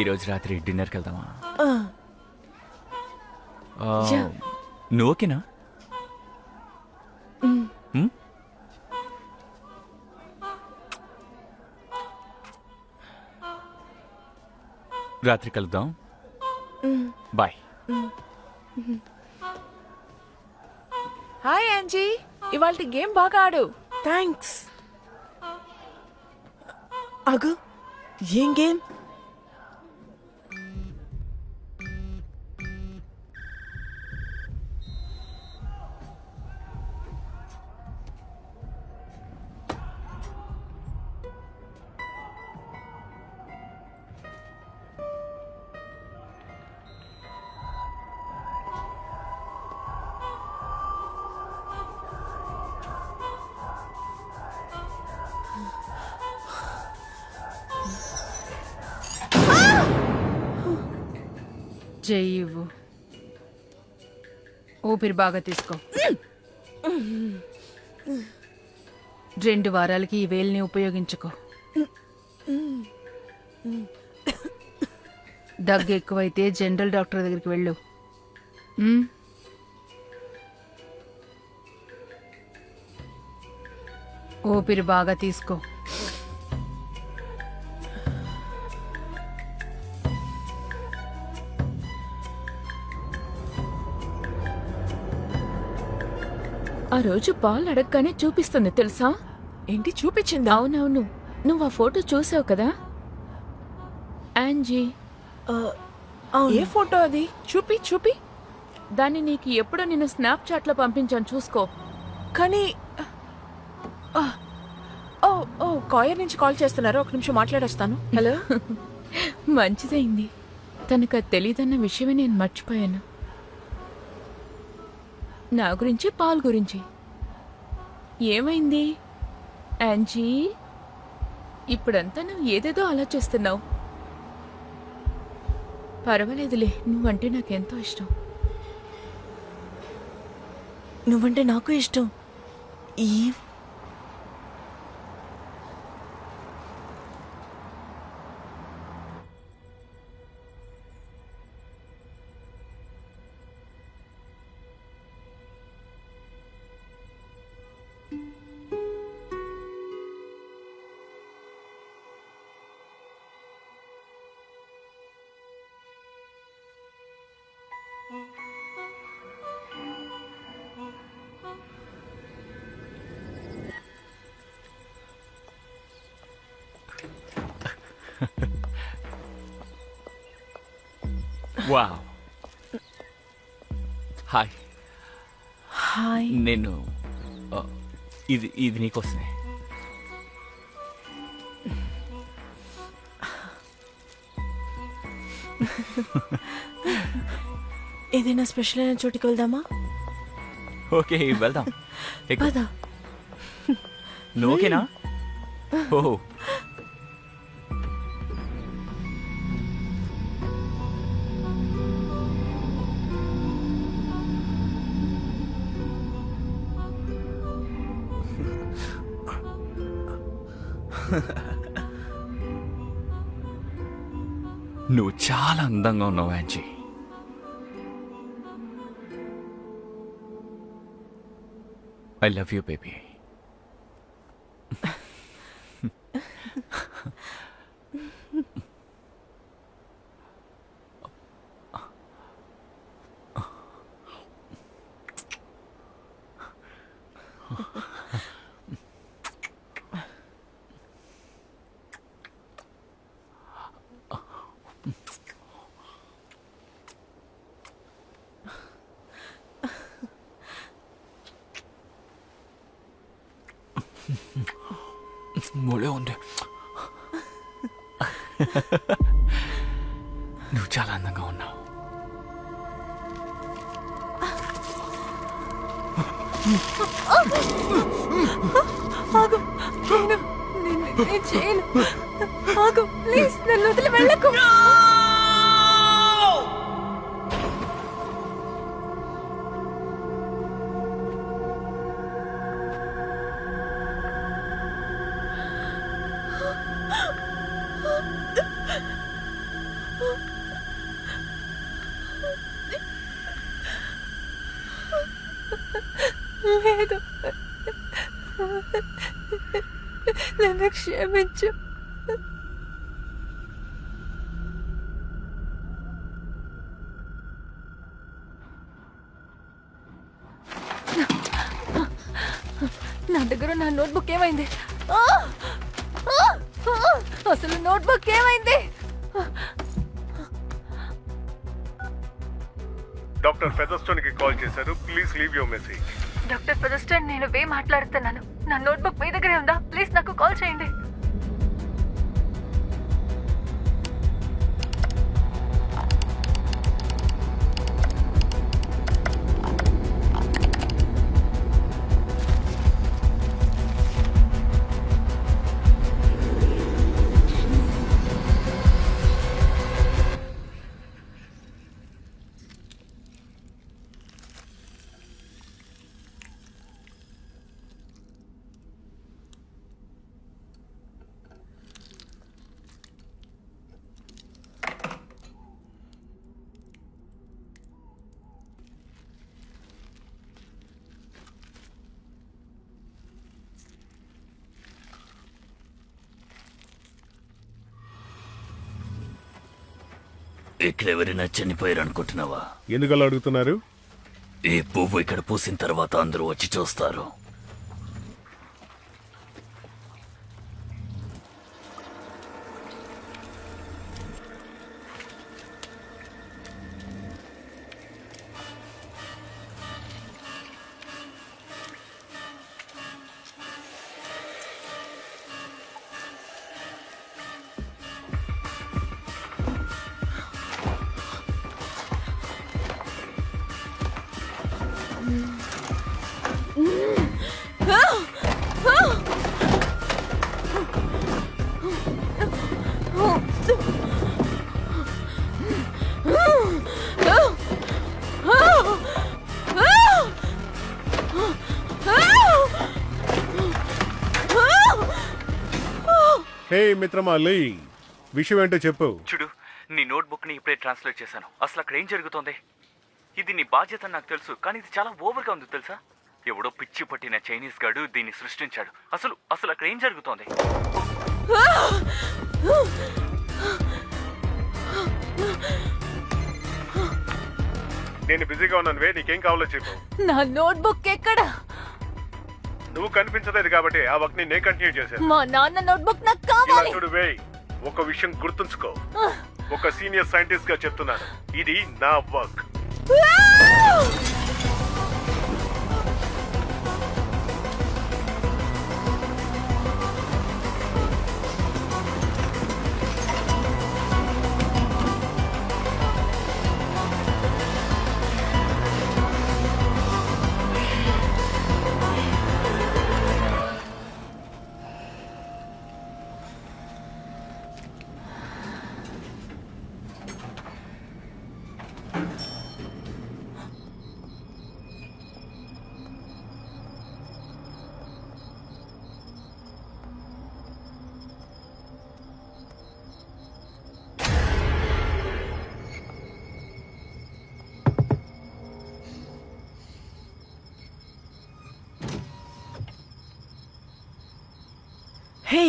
ఈరోజు రాత్రి డిన్నర్కి వెళ్దామా? నువ్వు ఓకేనా? రాత్రి కలుద్దాం. బాయ్. హాయ్ యాంజీ, ఇవాళ గేమ్ బాగా ఆడు. థ్యాంక్స్. అగు, ఏం గేమ్? చెయ్యివ్వు. ఊపిరి బాగా తీసుకో. 2 వారాలకి ఈ వేలిని ఉపయోగించుకో. దగ్గు ఎక్కువైతే జనరల్ డాక్టర్ దగ్గరికి వెళ్ళు. ఊపిరి బాగా తీసుకో. ఆ రోజు పాలు అడగగానే చూపిస్తుంది తెలుసా? ఏంటి చూపించిందా? అవునవును, నువ్వు ఆ ఫోటో చూసావు కదా యాంజీ. ఏ ఫోటో అది? చూపి. దాన్ని నీకు ఎప్పుడో నేను స్నాప్చాట్లో పంపించాను, చూసుకో. కానీ కాయర్ నుంచి కాల్ చేస్తున్నారు. ఒక నిమిషం మాట్లాడొస్తాను. హలో. మంచిదైంది. తనకు అది తెలీదన్న విషయమే నేను మర్చిపోయాను. నా గురించి పాల్ గురించి ఏమైంది యాంజీ? ఇప్పుడంతా నువ్వు ఏదేదో ఆలోచిస్తున్నావు. పర్వాలేదులే, నువ్వంటే నాకెంతో ఇష్టం. నువ్వంటే నాకు ఇష్టం. ఈవ్, వావ్. హాయ్. హాయ్. నేను ఇది ఇది నీకోసమే. ఏదైనా స్పెషల్ అయిన చోటికి వెళ్దామా? ఓకే, వెళ్దాం. ఎక్కు. పద. నువ్వు ఓకేనా? ఓ, నువ్వు చాలా అందంగా ఉన్నావు Angie. I love you baby. మొలే ఉంది. నువ్వు చాలా అందంగా ఉన్నావు. ఆగు, నేను చేయను. ఆగు ప్లీజ్, నన్ను వదిలి వెళ్ళకు. లేదు, నన్ను క్షమించు. నా దగ్గర నా నోట్బుక్ ఏమైంది? అసలు నోట్బుక్ ఏమైంది? డాక్టర్ ఫెదర్స్టోన్ కి కాల్ చేశారు. Please leave your message. Doctor Featherstone, నేను వే మాట్లాడుతున్నాను. నా నోట్బుక్ మీ దగ్గరే ఉందా? ప్లీజ్ నాకు కాల్ చేయండి. ఇక్కడ ఎవరైనా చనిపోయారు అనుకుంటున్నావా? ఎందుకలా అడుగుతున్నారు? ఈ పువ్వు ఇక్కడ పూసిన తర్వాత అందరూ వచ్చి చూస్తారు. హే మిత్రమా లీ, విషయం ఏంటో చెప్పు. చూడు, నీ నోట్బుక్ ని ఇప్పుడే ట్రాన్స్లేట్ చేశాను. అసలు అక్కడ ఏం జరుగుతోంది? ఇది నీ బాధ్యత నాకు తెలుసు, కానీ ఇది చాలా ఓవర్గా ఉంది తెలుసా? ఎవడో పిచ్చి పట్టిన చైనీస్ గాడు దీన్ని సృష్టించాడు. అసలు అసలు అక్కడ ఏం జరుగుతోంది? నేను బిజీగా ఉన్నాను, నీకేం కావాలో చెప్పు. నా నోట్బుక్ ఎక్కడా? నువ్వు కనిపించలేదు కాబట్టి ఆ వర్క్ ని నేను కంటిన్యూ చేశాను. మా నాన్న నోట్బుక్ నాకు ఇలా కావాలి. చూడు వే, ఒక విషయం గుర్తుంచుకో. ఒక సీనియర్ సైంటిస్ట్ గా చెప్తున్నాను, ఇది నా వర్క్. హే,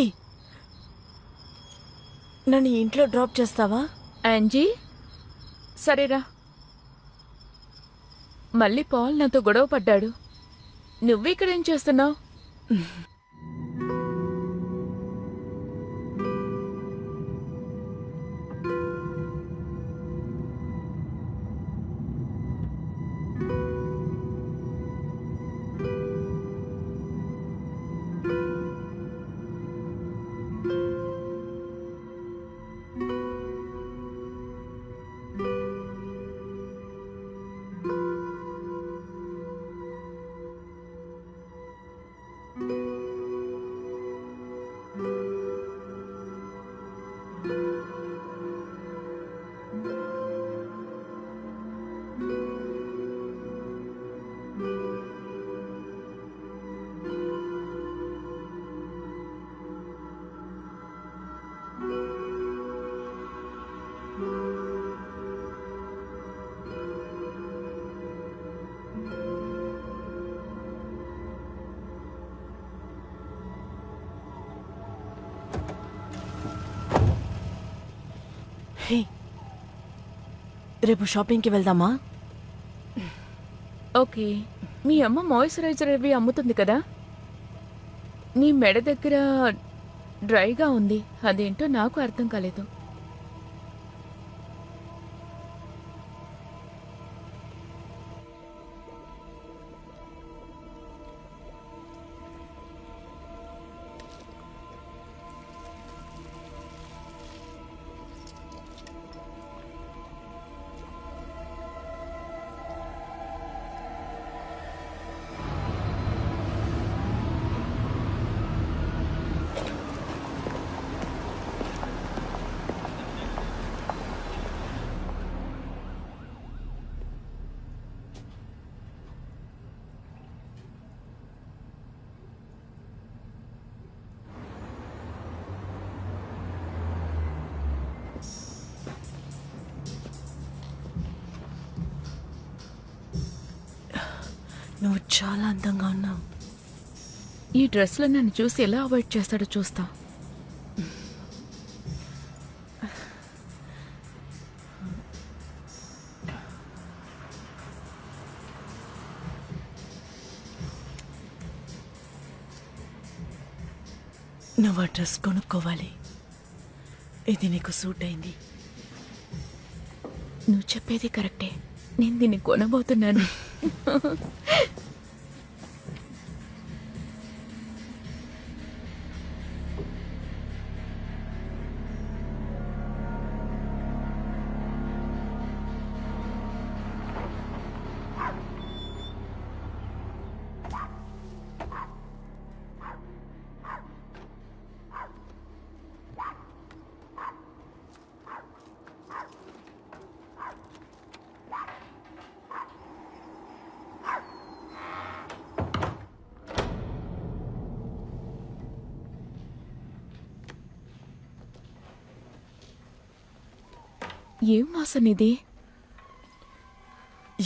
నన్ను ఇంట్లో డ్రాప్ చేస్తావా? యాంజీ, సరేరా. మళ్ళీ పాల్ నాతో గొడవ పడ్డాడు. నువ్విక్కడేం చేస్తున్నావు? హే, రేపు షాపింగ్కి వెళ్దామా? ఓకే. మీ అమ్మ మాయిశ్చరైజర్ అవి అమ్ముతుంది కదా? నీ మెడ దగ్గర డ్రైగా ఉంది, అదేంటో నాకు అర్థం కాలేదు. నువ్వు చాలా అందంగా ఉన్నావు. ఈ డ్రెస్లో నన్ను చూసి ఎలా అవాయిడ్ చేస్తాడో చూస్తా. నువ్వు ఆ డ్రెస్ కొనుక్కోవాలి. ఇది నీకు సూట్ అయింది. నువ్వు చెప్పేది కరెక్టే, నేను దీన్ని కొనబోతున్నాను. ఏం వాసన ఇది?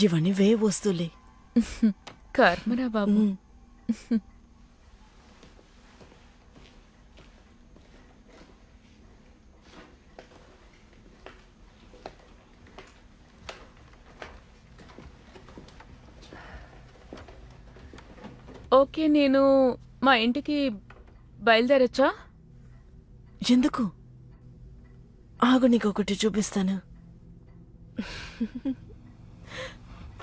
ఇవన్నీ వే వస్తువులే. కర్మరా బాబు. ఓకే, నేను మా ఇంటికి బయలుదేరచ్చా? ఎందుకు? ఆగు, నీకు ఒకటి చూపిస్తాను.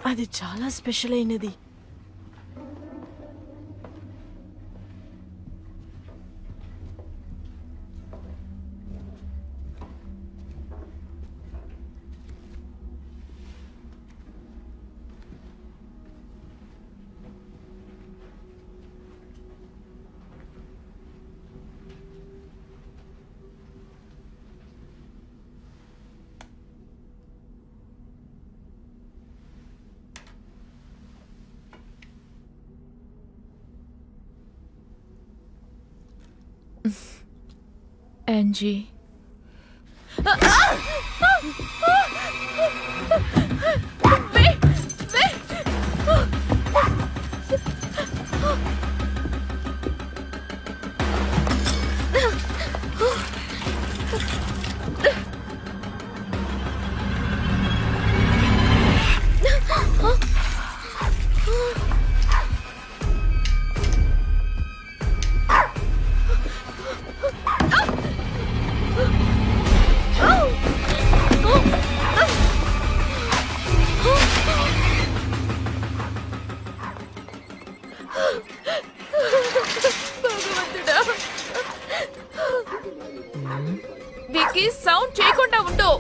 అది చాలా స్పెషల్ అయినది. యాంజీ, భగవంతుడా, విక్కీ సౌండ్ చేయకుండా ఉండు.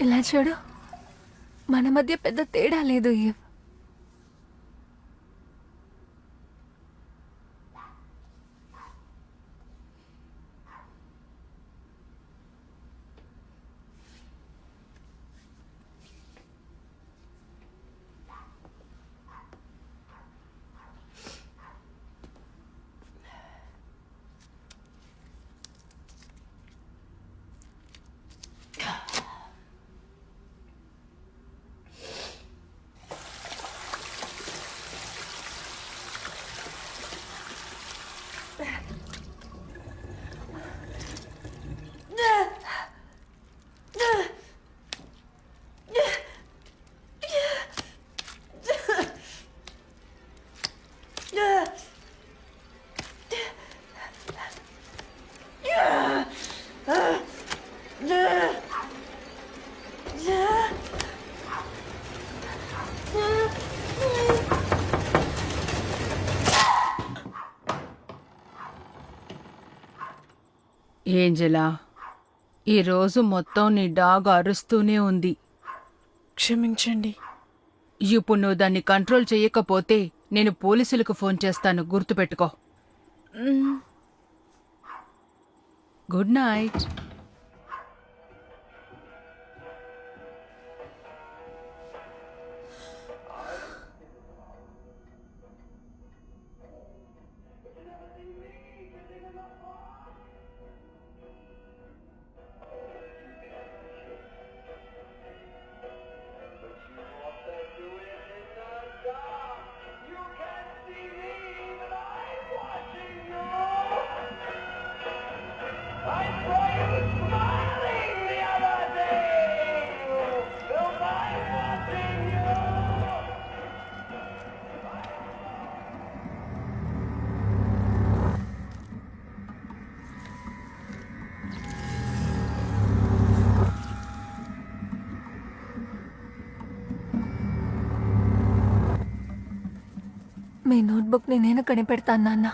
ఇలా చూడు, మన మధ్య పెద్ద తేడా లేదు. ఈవ్, ఏంజెలా, ఈరోజు మొత్తం నీ డాగ్ అరుస్తూనే ఉంది. క్షమించండి. ఇప్పుడు నువ్వు దాన్ని కంట్రోల్ చేయకపోతే నేను పోలీసులకు ఫోన్ చేస్తాను, గుర్తుపెట్టుకో. Good night. మీ నోట్బుక్ని నేను కనిపెడతాను నాన్న.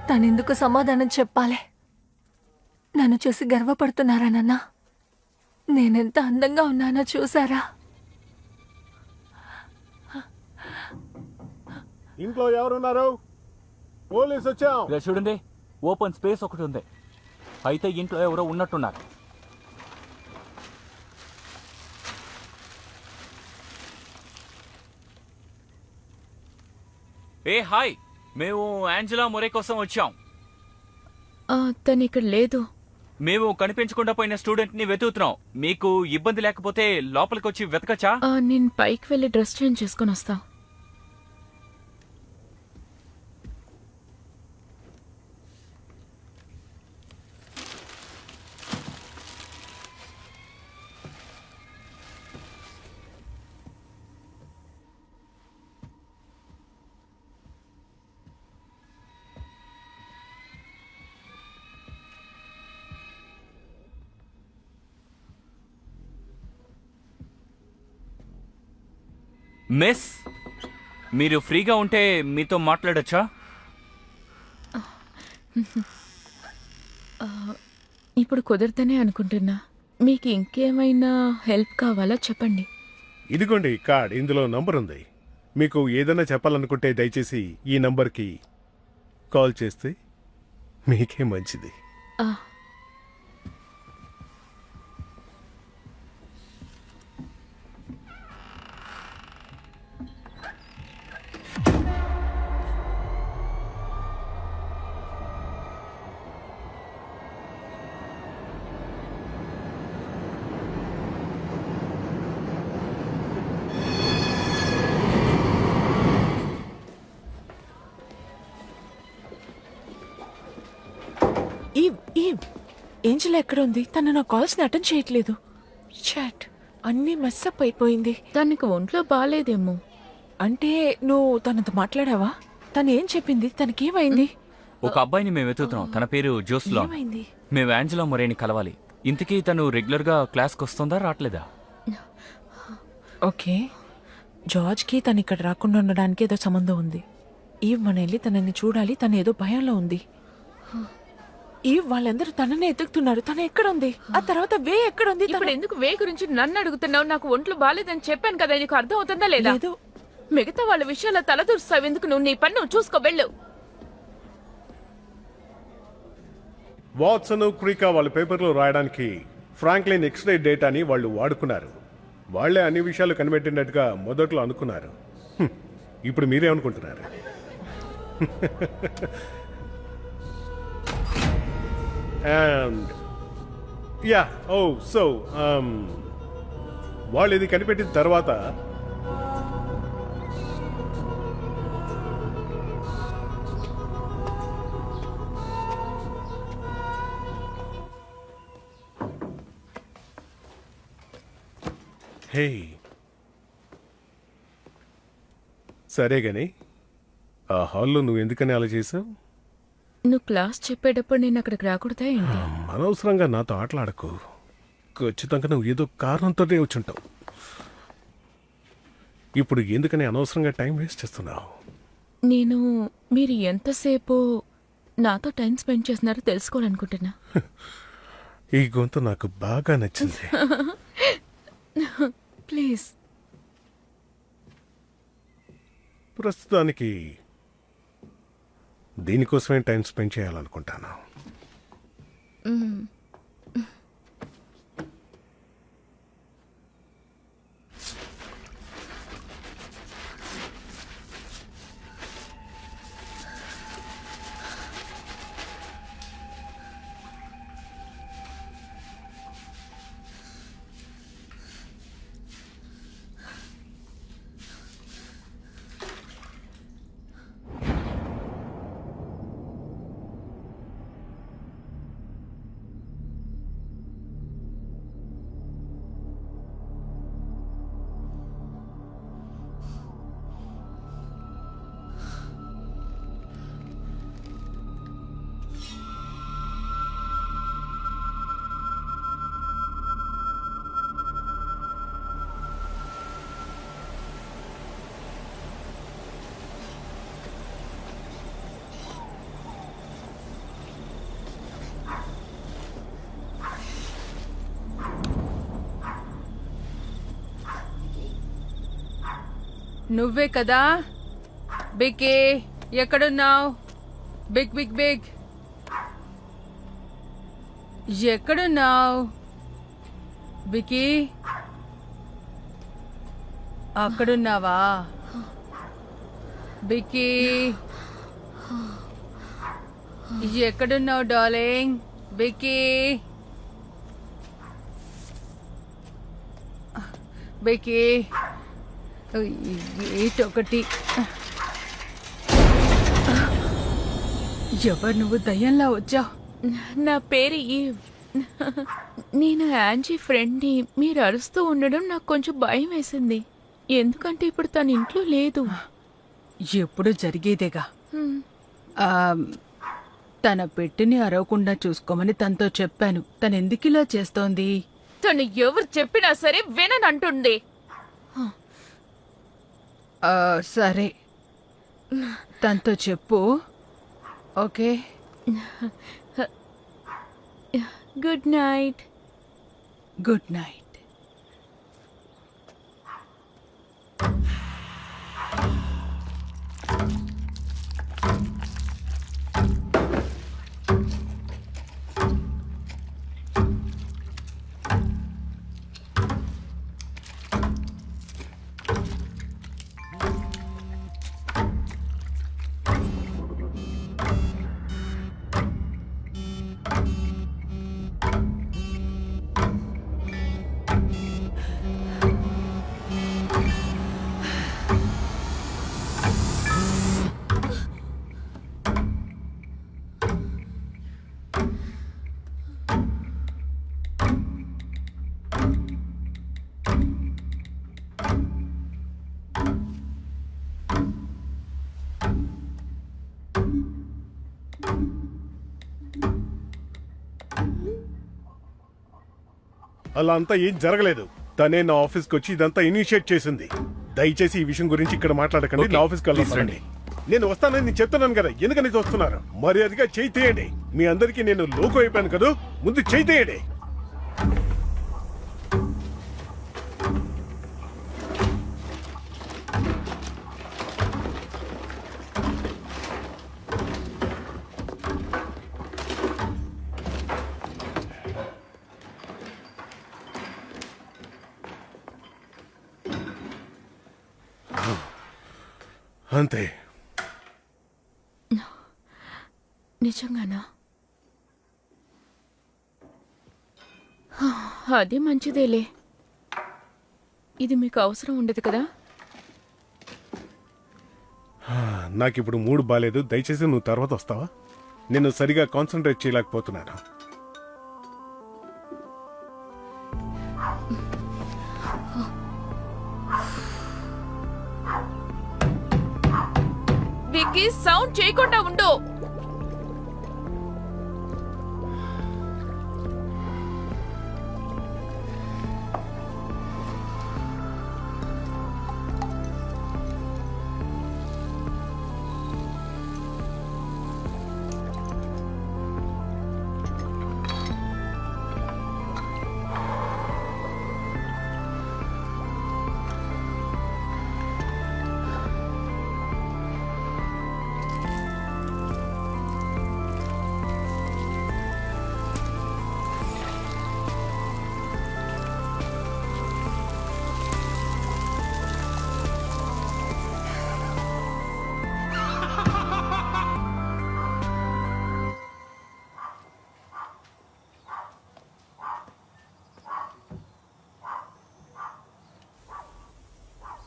తనెందుకు సమాధానం చెప్పాలి? నన్ను చూసి గర్వపడుతున్నారా నాన్న? నేనెంత అందంగా ఉన్నానో చూసారా? ఇంట్లో ఎవరున్నారు? పోలీస్ వచ్చాం. ఇలా చూడండి, ఓపెన్ స్పేస్ ఒకటి ఉంది. అయితే ఇంట్లో ఎవరో ఉన్నట్టున్నారు. ఏ హాయ్, మేము యాంజలా మొరే కోసం వచ్చాం. తను ఇక్కడ లేదు. మేము కనిపించకుండా పోయిన స్టూడెంట్ ని వెతుకుతున్నాం. మీకు ఇబ్బంది లేకపోతే లోపలికి వచ్చి వెతకచ్చా? నేను పైకి వెళ్ళి డ్రెస్ చేంజ్ చేసుకుని వస్తా. మిస్, మీరు ఫ్రీగా ఉంటే మీతో మాట్లాడచ్చా? ఇప్పుడు కుదరదనే అనుకుంటున్నా. మీకు ఇంకేమైనా హెల్ప్ కావాలా చెప్పండి. ఇదిగోండి కార్డ్, ఇందులో నంబర్ ఉంది. మీకు ఏదైనా చెప్పాలనుకుంటే దయచేసి ఈ నంబర్కి కాల్ చేస్తే మీకే మంచిది. ఏంజెలా ఎక్కడ ఉంది? తను నా కాల్స్ని అటెండ్ చేయట్లేదు. చాట్ అన్నీ మెస్సప్ అయిపోయింది. తనకి ఒంట్లో బాగాలేదేమో. అంటే నువ్వు తనతో మాట్లాడావా? తను ఏం చెప్పింది? తనకేమైంది? ఒక అబ్బాయిని మేము వెతుకుతున్నాం. తన పేరు జోస్లాన్. ఏమైంది? మేము యాంజలా మొరేని కలవాలి. ఇంతకీ తను రెగ్యులర్ గా క్లాస్కి వస్తుందా, రావట్లేదా? ఓకే, జార్జ్కి తను ఇక్కడ రాకుండా ఉండడానికి ఏదో సంబంధం ఉంది. ఈవ్ మన వెళ్ళి తనని చూడాలి. తను ఏదో భయంలో ఉంది. ఈవ్ వాళ్ళందరూ తననే ఎత్తుకుతున్నారు. తను ఎక్కడ ఉంది? ఆ తర్వాత వే ఎక్కడ ఉంది? ఇప్పుడు ఎందుకు వే గురించి నన్ను అడుగుతున్నావు? నాకు ఒంట్లో బాగాలేదని చెప్పాను కదా. నీకు అర్థం అవుతుందా లేదా? లేదు. మిగతా వాళ్ళ విషయాల్లో తలదూరుస్తావు ఎందుకు? నువ్వు నీ పన్ను చూసుకో, వెళ్ళు. వాట్సన్, క్రీకా వాళ్ళ పేపర్లో రాయడానికి ఫ్రాంక్లిన్ ఎక్స్రే డేటాని వాళ్ళు వాడుకున్నారు. వాళ్లే అన్ని విషయాలు కనిపెట్టినట్టుగా మొదట్లో అనుకున్నారు. ఇప్పుడు మీరేమనుకుంటున్నారు? అండ్ యా, ఓ సో వాళ్ళు ఇది కనిపెట్టిన తర్వాత హే, సరే గాని ఆ హాల్లో నువ్వు ఎందుకని అలా చేసావు? నువ్వు క్లాస్ చెప్పేటప్పుడు నేను అక్కడికి రాకూడదా ఏంటి? అనవసరంగా నాతో ఆటలాడకు. ఖచ్చితంగా నువ్వు ఏదో కారణంతోనే వచ్చుంటావు. ఇప్పుడు ఎందుకని అనవసరంగా టైం వేస్ట్ చేస్తున్నావు? నేను మీరు ఎంతసేపు నాతో టైం స్పెండ్ చేస్తున్నారో తెలుసుకోవాలనుకుంటున్నా. ఈ గొంతు నాకు బాగా నచ్చింది. ప్లీజ్. ప్రస్తుతానికి దీనికోసమే టైం స్పెండ్ చేయాలనుకుంటాను. నువ్వే కదా బిక్కీ? ఎక్కడున్నావు? బిగ్ బిగ్ బిగ్ ఎక్కడున్నావు బిక్కీ? అక్కడున్నావా బిక్కీ? ఎక్కడున్నావు డార్లింగ్? బిక్కీ బిక్కీ ఏటొకటి. ఎవరు నువ్వు? దయ్యంలా వచ్చావు. నా పేరు ఈవ్. నేను యాంజీ ఫ్రెండ్ని. మీరు అరుస్తూ ఉండడం నాకు కొంచెం భయం వేసింది, ఎందుకంటే ఇప్పుడు తన ఇంట్లో లేదు. ఎప్పుడు జరిగేదేగా. హ్మ్. తన పెట్టిని అరవకుండా చూసుకోమని తనతో చెప్పాను. తను ఎందుకు ఇలా చేస్తోంది? తను ఎవరు చెప్పినా సరే విననంటుంది. సరే, తనతో చెప్పు. Okay, good night. Good night. అలా అంతా ఏం జరగలేదు. తనే నా ఆఫీస్కి వచ్చి ఇదంతా ఇనిషియేట్ చేసింది. దయచేసి ఈ విషయం గురించి ఇక్కడ మాట్లాడకండి. Okay, నా ఆఫీస్కి please వెళ్ళండి. నేను వస్తానని నేను చెప్తున్నాను కదా, ఎందుకని వస్తున్నారు? మర్యాదగా చేయి తీయండి. మీ అందరికీ నేను లోకు అయిపోయాను కదా, ముందు చేయి తీయండి. అంతే. నిజంగానా? అది మంచిదేలే. ఇది మీకు అవసరం ఉండదు కదా. నాకిప్పుడు మూడు బాలేదు. దయచేసి నువ్వు తర్వాత వస్తావా? నేను సరిగా కాన్సన్ట్రేట్ చేయలేకపోతున్నాను. విక్కీ, సౌండ్ చేయకుండా ఉండు.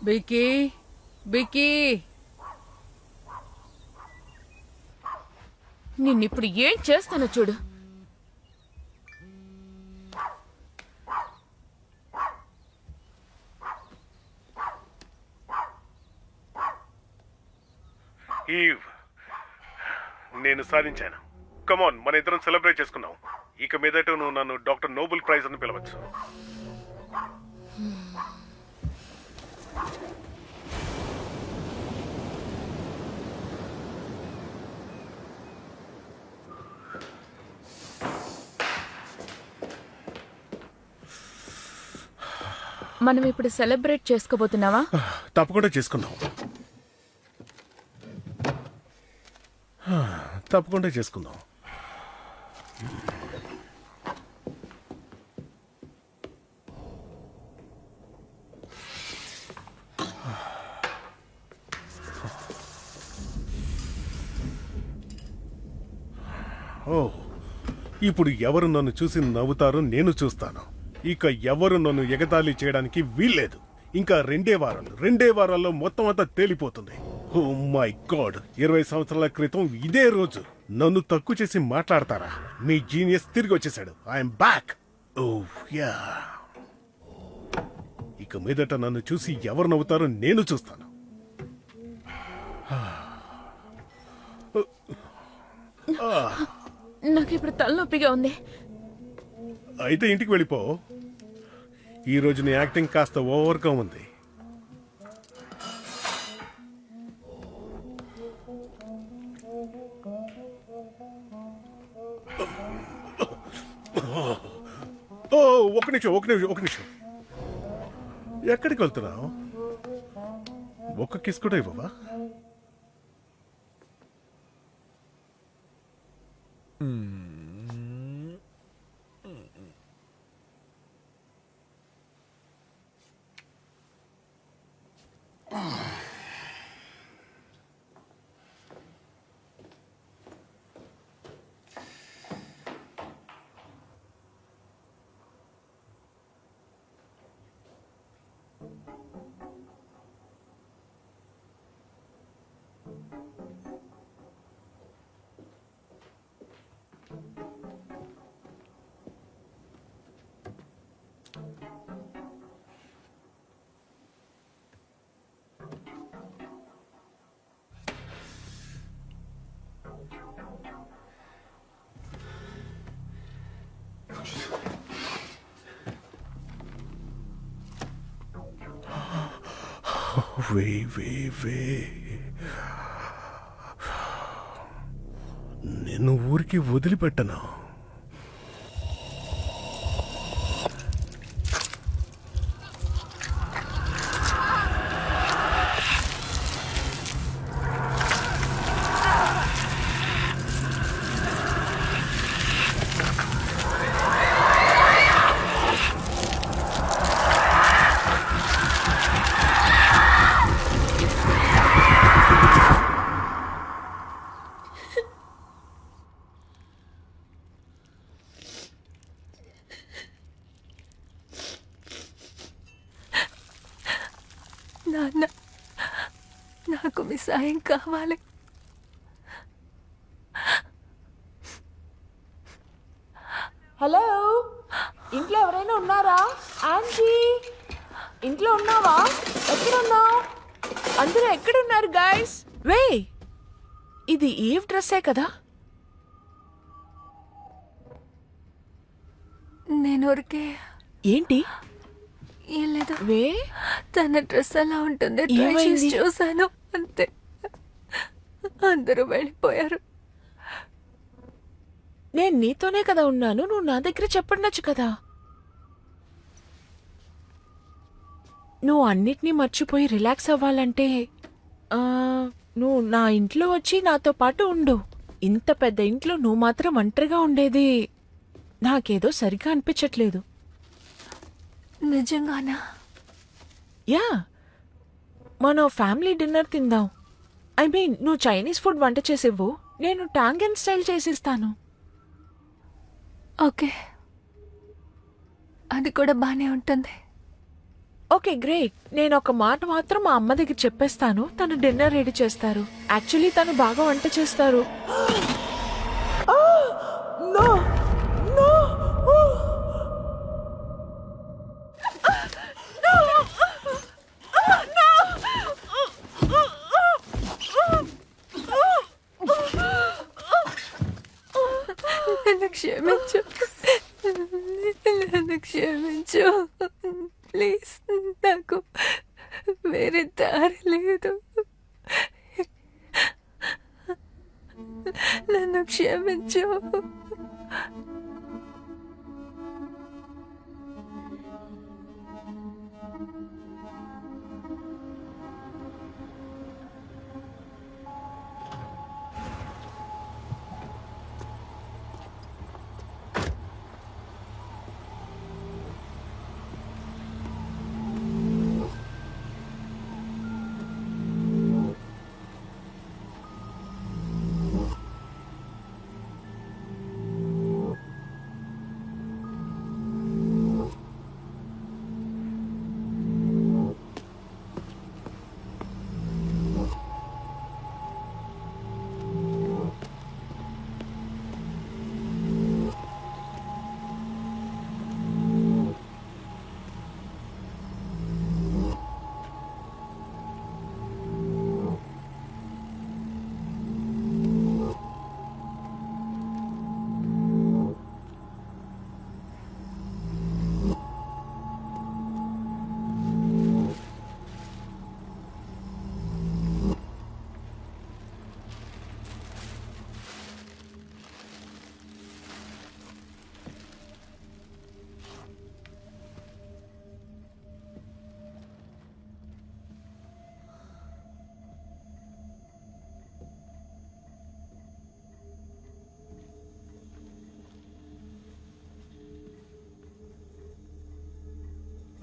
బికీ బికీ నిన్నిప్పుడు ఏం చేస్తానో చూడు. ఈవ్, నేను సాధించాను. కమాన్, మన ఇద్దరం సెలబ్రేట్ చేసుకున్నాం. ఇక మీదట నువ్వు నన్ను డాక్టర్ నోబెల్ ప్రైజ్ అని పిలవచ్చు. మనం ఇప్పుడు సెలబ్రేట్ చేసుకోబోతున్నావా? తప్పకుండా చేసుకుందాం. తప్పకుండా చేసుకుందాం. ఓ, ఇప్పుడు ఎవరు నన్ను చూసి నవ్వుతారో నేను చూస్తాను. ఇక ఎవరు నన్ను ఎగతాళి చేయడానికి వీల్లేదు. ఇంకా రెండే వారాల్లో మొత్తం అంతా తేలిపోతుంది. ఓ మై గాడ్, 20 సంవత్సరాల క్రితం ఇదే రోజు నన్ను తక్కువ చేసి మాట్లాడతారా? మీ జీనియస్ తిరిగి వచ్చేసాడు. I'm back. ఓ యా, ఇక మీదట నన్ను చూసి ఎవరు నవ్వుతారో నేను చూస్తాను. నాకు ఇప్పుడు తలనొప్పిగా ఉంది. అయితే ఇంటికి వెళ్ళిపో. ఈ రోజు నీ యాక్టింగ్ కాస్త ఓవర్గా ఉంది. ఓ, ఒక నిమిషం. ఎక్కడికి వెళ్తున్నావు? ఒక్క కిస్ కూడా ఇవ్వవా? వే నేను ఊరికి వదిలిపెట్టను. నాన్న, నాకు మీ సాయం కావాలి. హలో, ఇంట్లో ఎవరైనా ఉన్నారా? ఆంటీ, ఇంట్లో ఉన్నావా? ఎక్కడున్నావు? అందరూ ఎక్కడున్నారు గాయస్? వే, ఇది ఈవ్ డ్రెస్సే కదా? నేను ఊరికే ఏంటి? ఏం లేదు. వే, తన డ్రెస్ ఎలా ఉంటుంది ట్రై చేసి ఏమైంది? చూశాను, అంతే. అందరూ వెళ్ళిపోయారు. నేను నీతోనే కదా ఉన్నాను, నువ్వు నా దగ్గర చెప్పండొచ్చు కదా. నువ్వు అన్నిటినీ మర్చిపోయి రిలాక్స్ అవ్వాలంటే నువ్వు నా ఇంట్లో వచ్చి నాతో పాటు ఉండు. ఇంత పెద్ద ఇంట్లో నువ్వు మాత్రం ఒంటరిగా ఉండేది నాకేదో సరిగా అనిపించట్లేదు. నిజంగానా? యా, మనం ఫ్యామిలీ డిన్నర్ తిందాం. ఐ మీన్, నువ్వు చైనీస్ ఫుడ్ వంట చేసేవు, నేను టాంగన్ స్టైల్ చేసిస్తాను. ఓకే, అది కూడా బానే ఉంటుంది. Okay great. నేను ఒక మాట మాత్రం మా అమ్మ దగ్గర చెప్పేస్తాను, తను డిన్నర్ రెడీ చేస్తారు. యాక్చువల్లీ తను బాగా వంట చేస్తారు. నో నో నన్ను క్షమించు, నన్ను క్షమించు ప్లీజ్. నాకు వేరే దారి లేదు. నన్ను క్షమించు.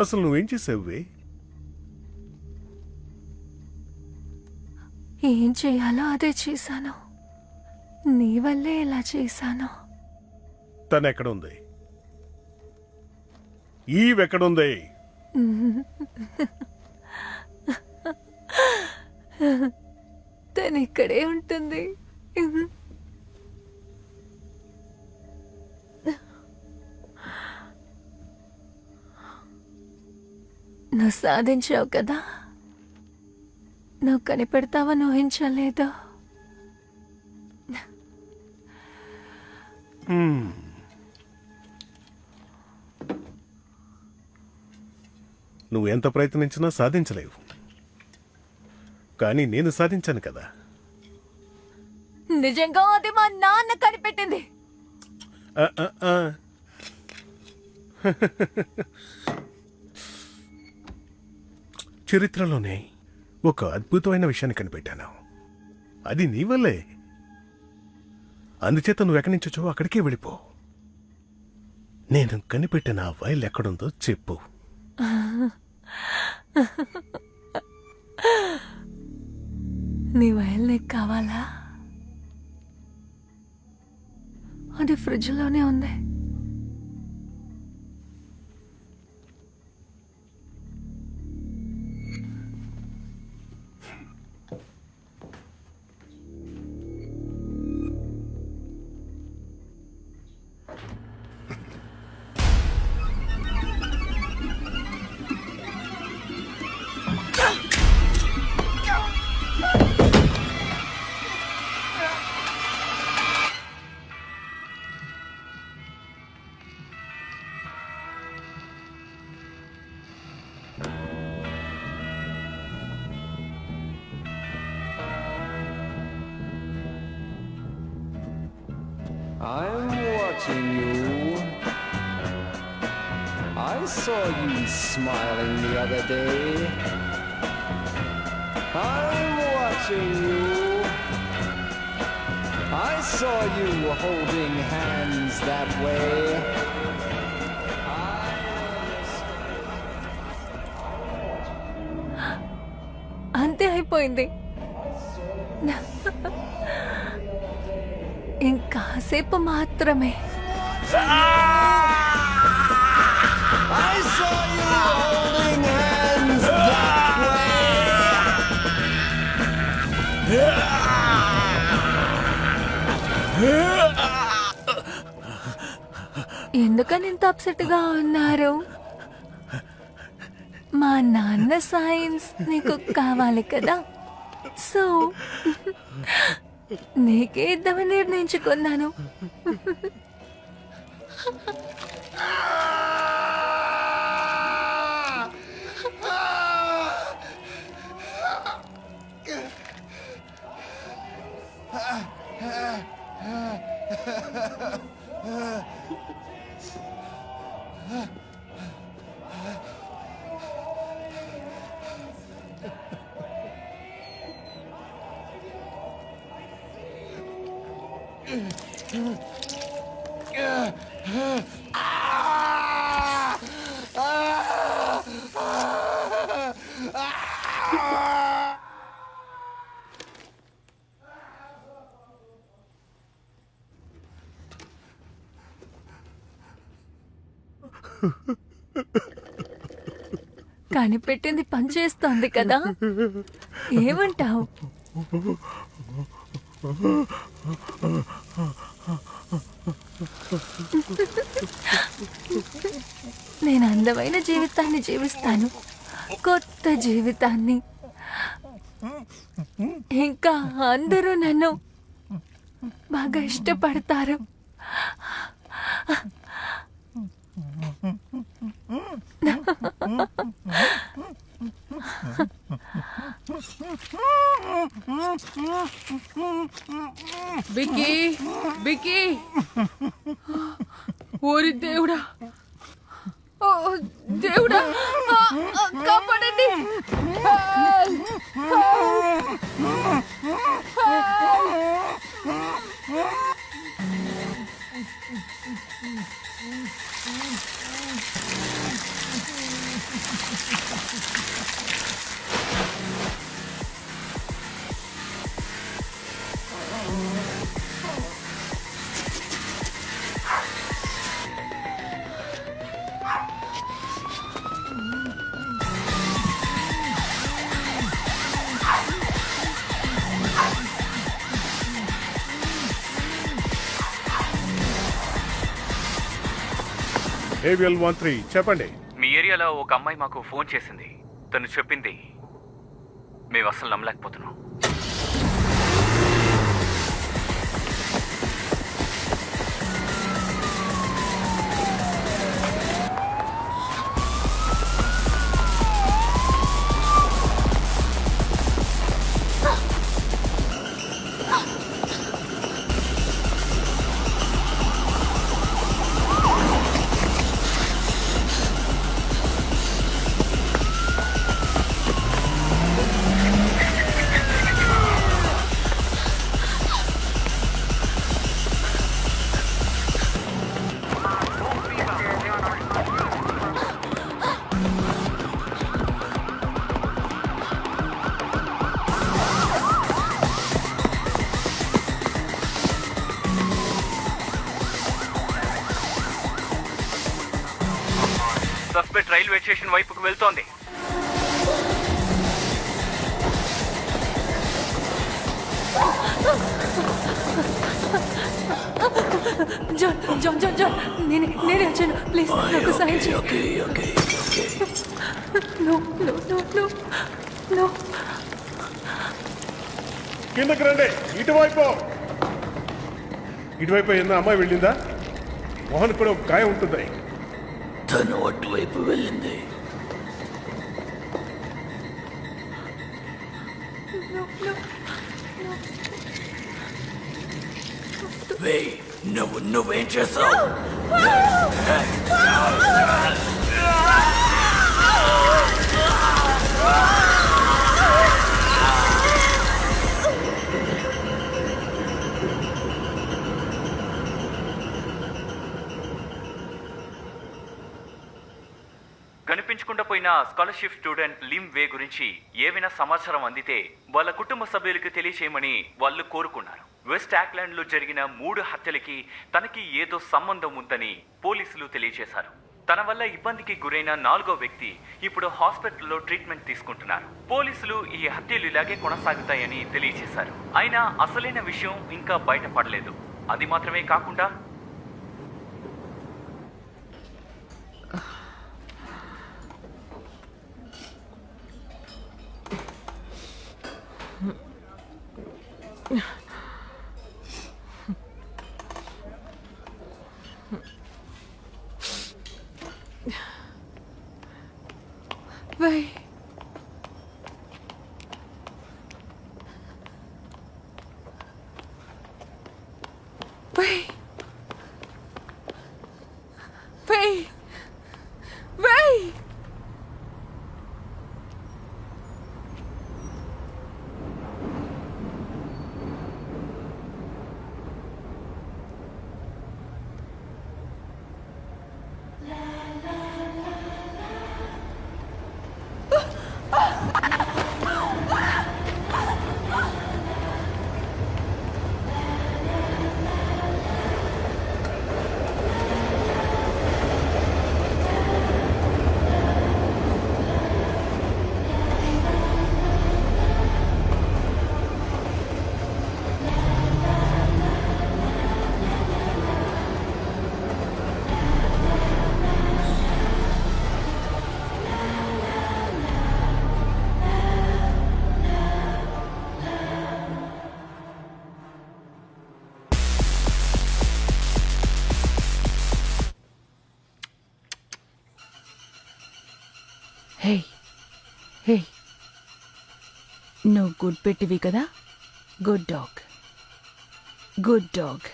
అసలు నువ్వేం చేసావువే? ఏం చేయాలో అదే చేశాను. నీ వల్లే ఇలా చేశాను. తను ఎక్కడుంది? ఈవెక్కడుంది? తను ఇక్కడే ఉంటుంది. నువ్వు సాధించావు కదా, నువ్వు కనిపెడతావని ఊహించలేదు. నువ్వు ఎంత ప్రయత్నించినా సాధించలేవు, కానీ నేను సాధించాను కదా. నిజంగా అది మా నాన్న కనిపెట్టింది. ఆ, ఆ, ఆ. చరిత్రలోనే ఒక అద్భుతమైన విషయాన్ని కనిపెట్టాను. అది నీ వల్లే. అందుచేత నువ్వు ఎక్కడి నుంచి వచ్చావో అక్కడికే వెళ్ళిపో. నేను కనిపెట్టిన ఆ వైల్ ఎక్కడుందో చెప్పు. నీ వైల్ నీకు కావాలా? అది ఫ్రిడ్జ్లోనే ఉంది. I'm watching you. I saw you smiling the other day. I'm watching you. I saw you holding hands that way. అంతే అయిపోయింది. ఇంకాసేపు మాత్రమే. I saw you holding hands. ఎందుకని ఇంత అప్సెట్ గా ఉన్నారు? మా నాన్న సైన్స్ నీకు కావాలి కదా, సో నీకే ఇద్దామని నిర్ణయించుకున్నాను. కనిపెట్టింది పనిచేస్తోంది కదా, ఏమంటావు? నేను అందమైన జీవితాన్ని జీవిస్తాను, కొత్త జీవితాన్ని. ఇంకా అందరూ నన్ను బాగా ఇష్టపడతారు. బిక్కీ, బిక్కీ, ఓరి దేవుడా, ఓ దేవుడా, కాపాడండి. ఏవిఎల్ 13 చెప్పండి. మీ ఏరియాలో ఒక అమ్మాయి మాకు ఫోన్ చేసింది. తను చెప్పింది మేము అసలు నమ్మలేకపోతున్నాం. సస్పెక్ట్ రైల్వే స్టేషన్ వైపుకు వెళ్తోంది. జాన్ జాన్ జాన్ జాన్, నేనే వచ్చాను. ప్లీజ్ నాకు సాయం చేయి. No no no no no. కిందకి రండి. ఇటువైపు ఇటువైపు ఏందా అమ్మాయి వెళ్ళిందా? మోహన్ కూడా ఒక గాయం ఉంటుంది. తను అటువైపు వెళ్ళింది. నువ్వేం చేస్తావు? కనిపించకుండా పోయిన స్కాలర్షిప్ స్టూడెంట్ లిమ్ వే గురించి ఏవైనా సమాచారం అందితే వాళ్ళ కుటుంబ సభ్యులకు తెలియచేయమని వాళ్ళు కోరుకున్నారు. వెస్ట్ ఆక్లాండ్ లో జరిగిన 3 హత్యలకి తనకి ఏదో సంబంధం ఉందని పోలీసులు తెలియజేశారు. తన వల్ల ఇబ్బందికి గురైన 4వ వ్యక్తి ఇప్పుడు హాస్పిటల్లో ట్రీట్మెంట్ తీసుకుంటున్నారు. పోలీసులు ఈ హత్యలు ఇలాగే కొనసాగుతాయని తెలియజేశారు. అయినా అసలైన విషయం ఇంకా బయటపడలేదు. అది మాత్రమే కాకుండా వై వై వై వై హే హే నువ్వు గుడ్ పెట్టివి కదా గుడ్ డాగ్ గుడ్ డాగ్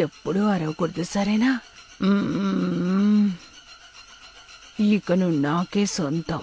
ఎప్పుడూ అరవకూడదు సరేనా ఇక నువ్వు నాకే సొంతం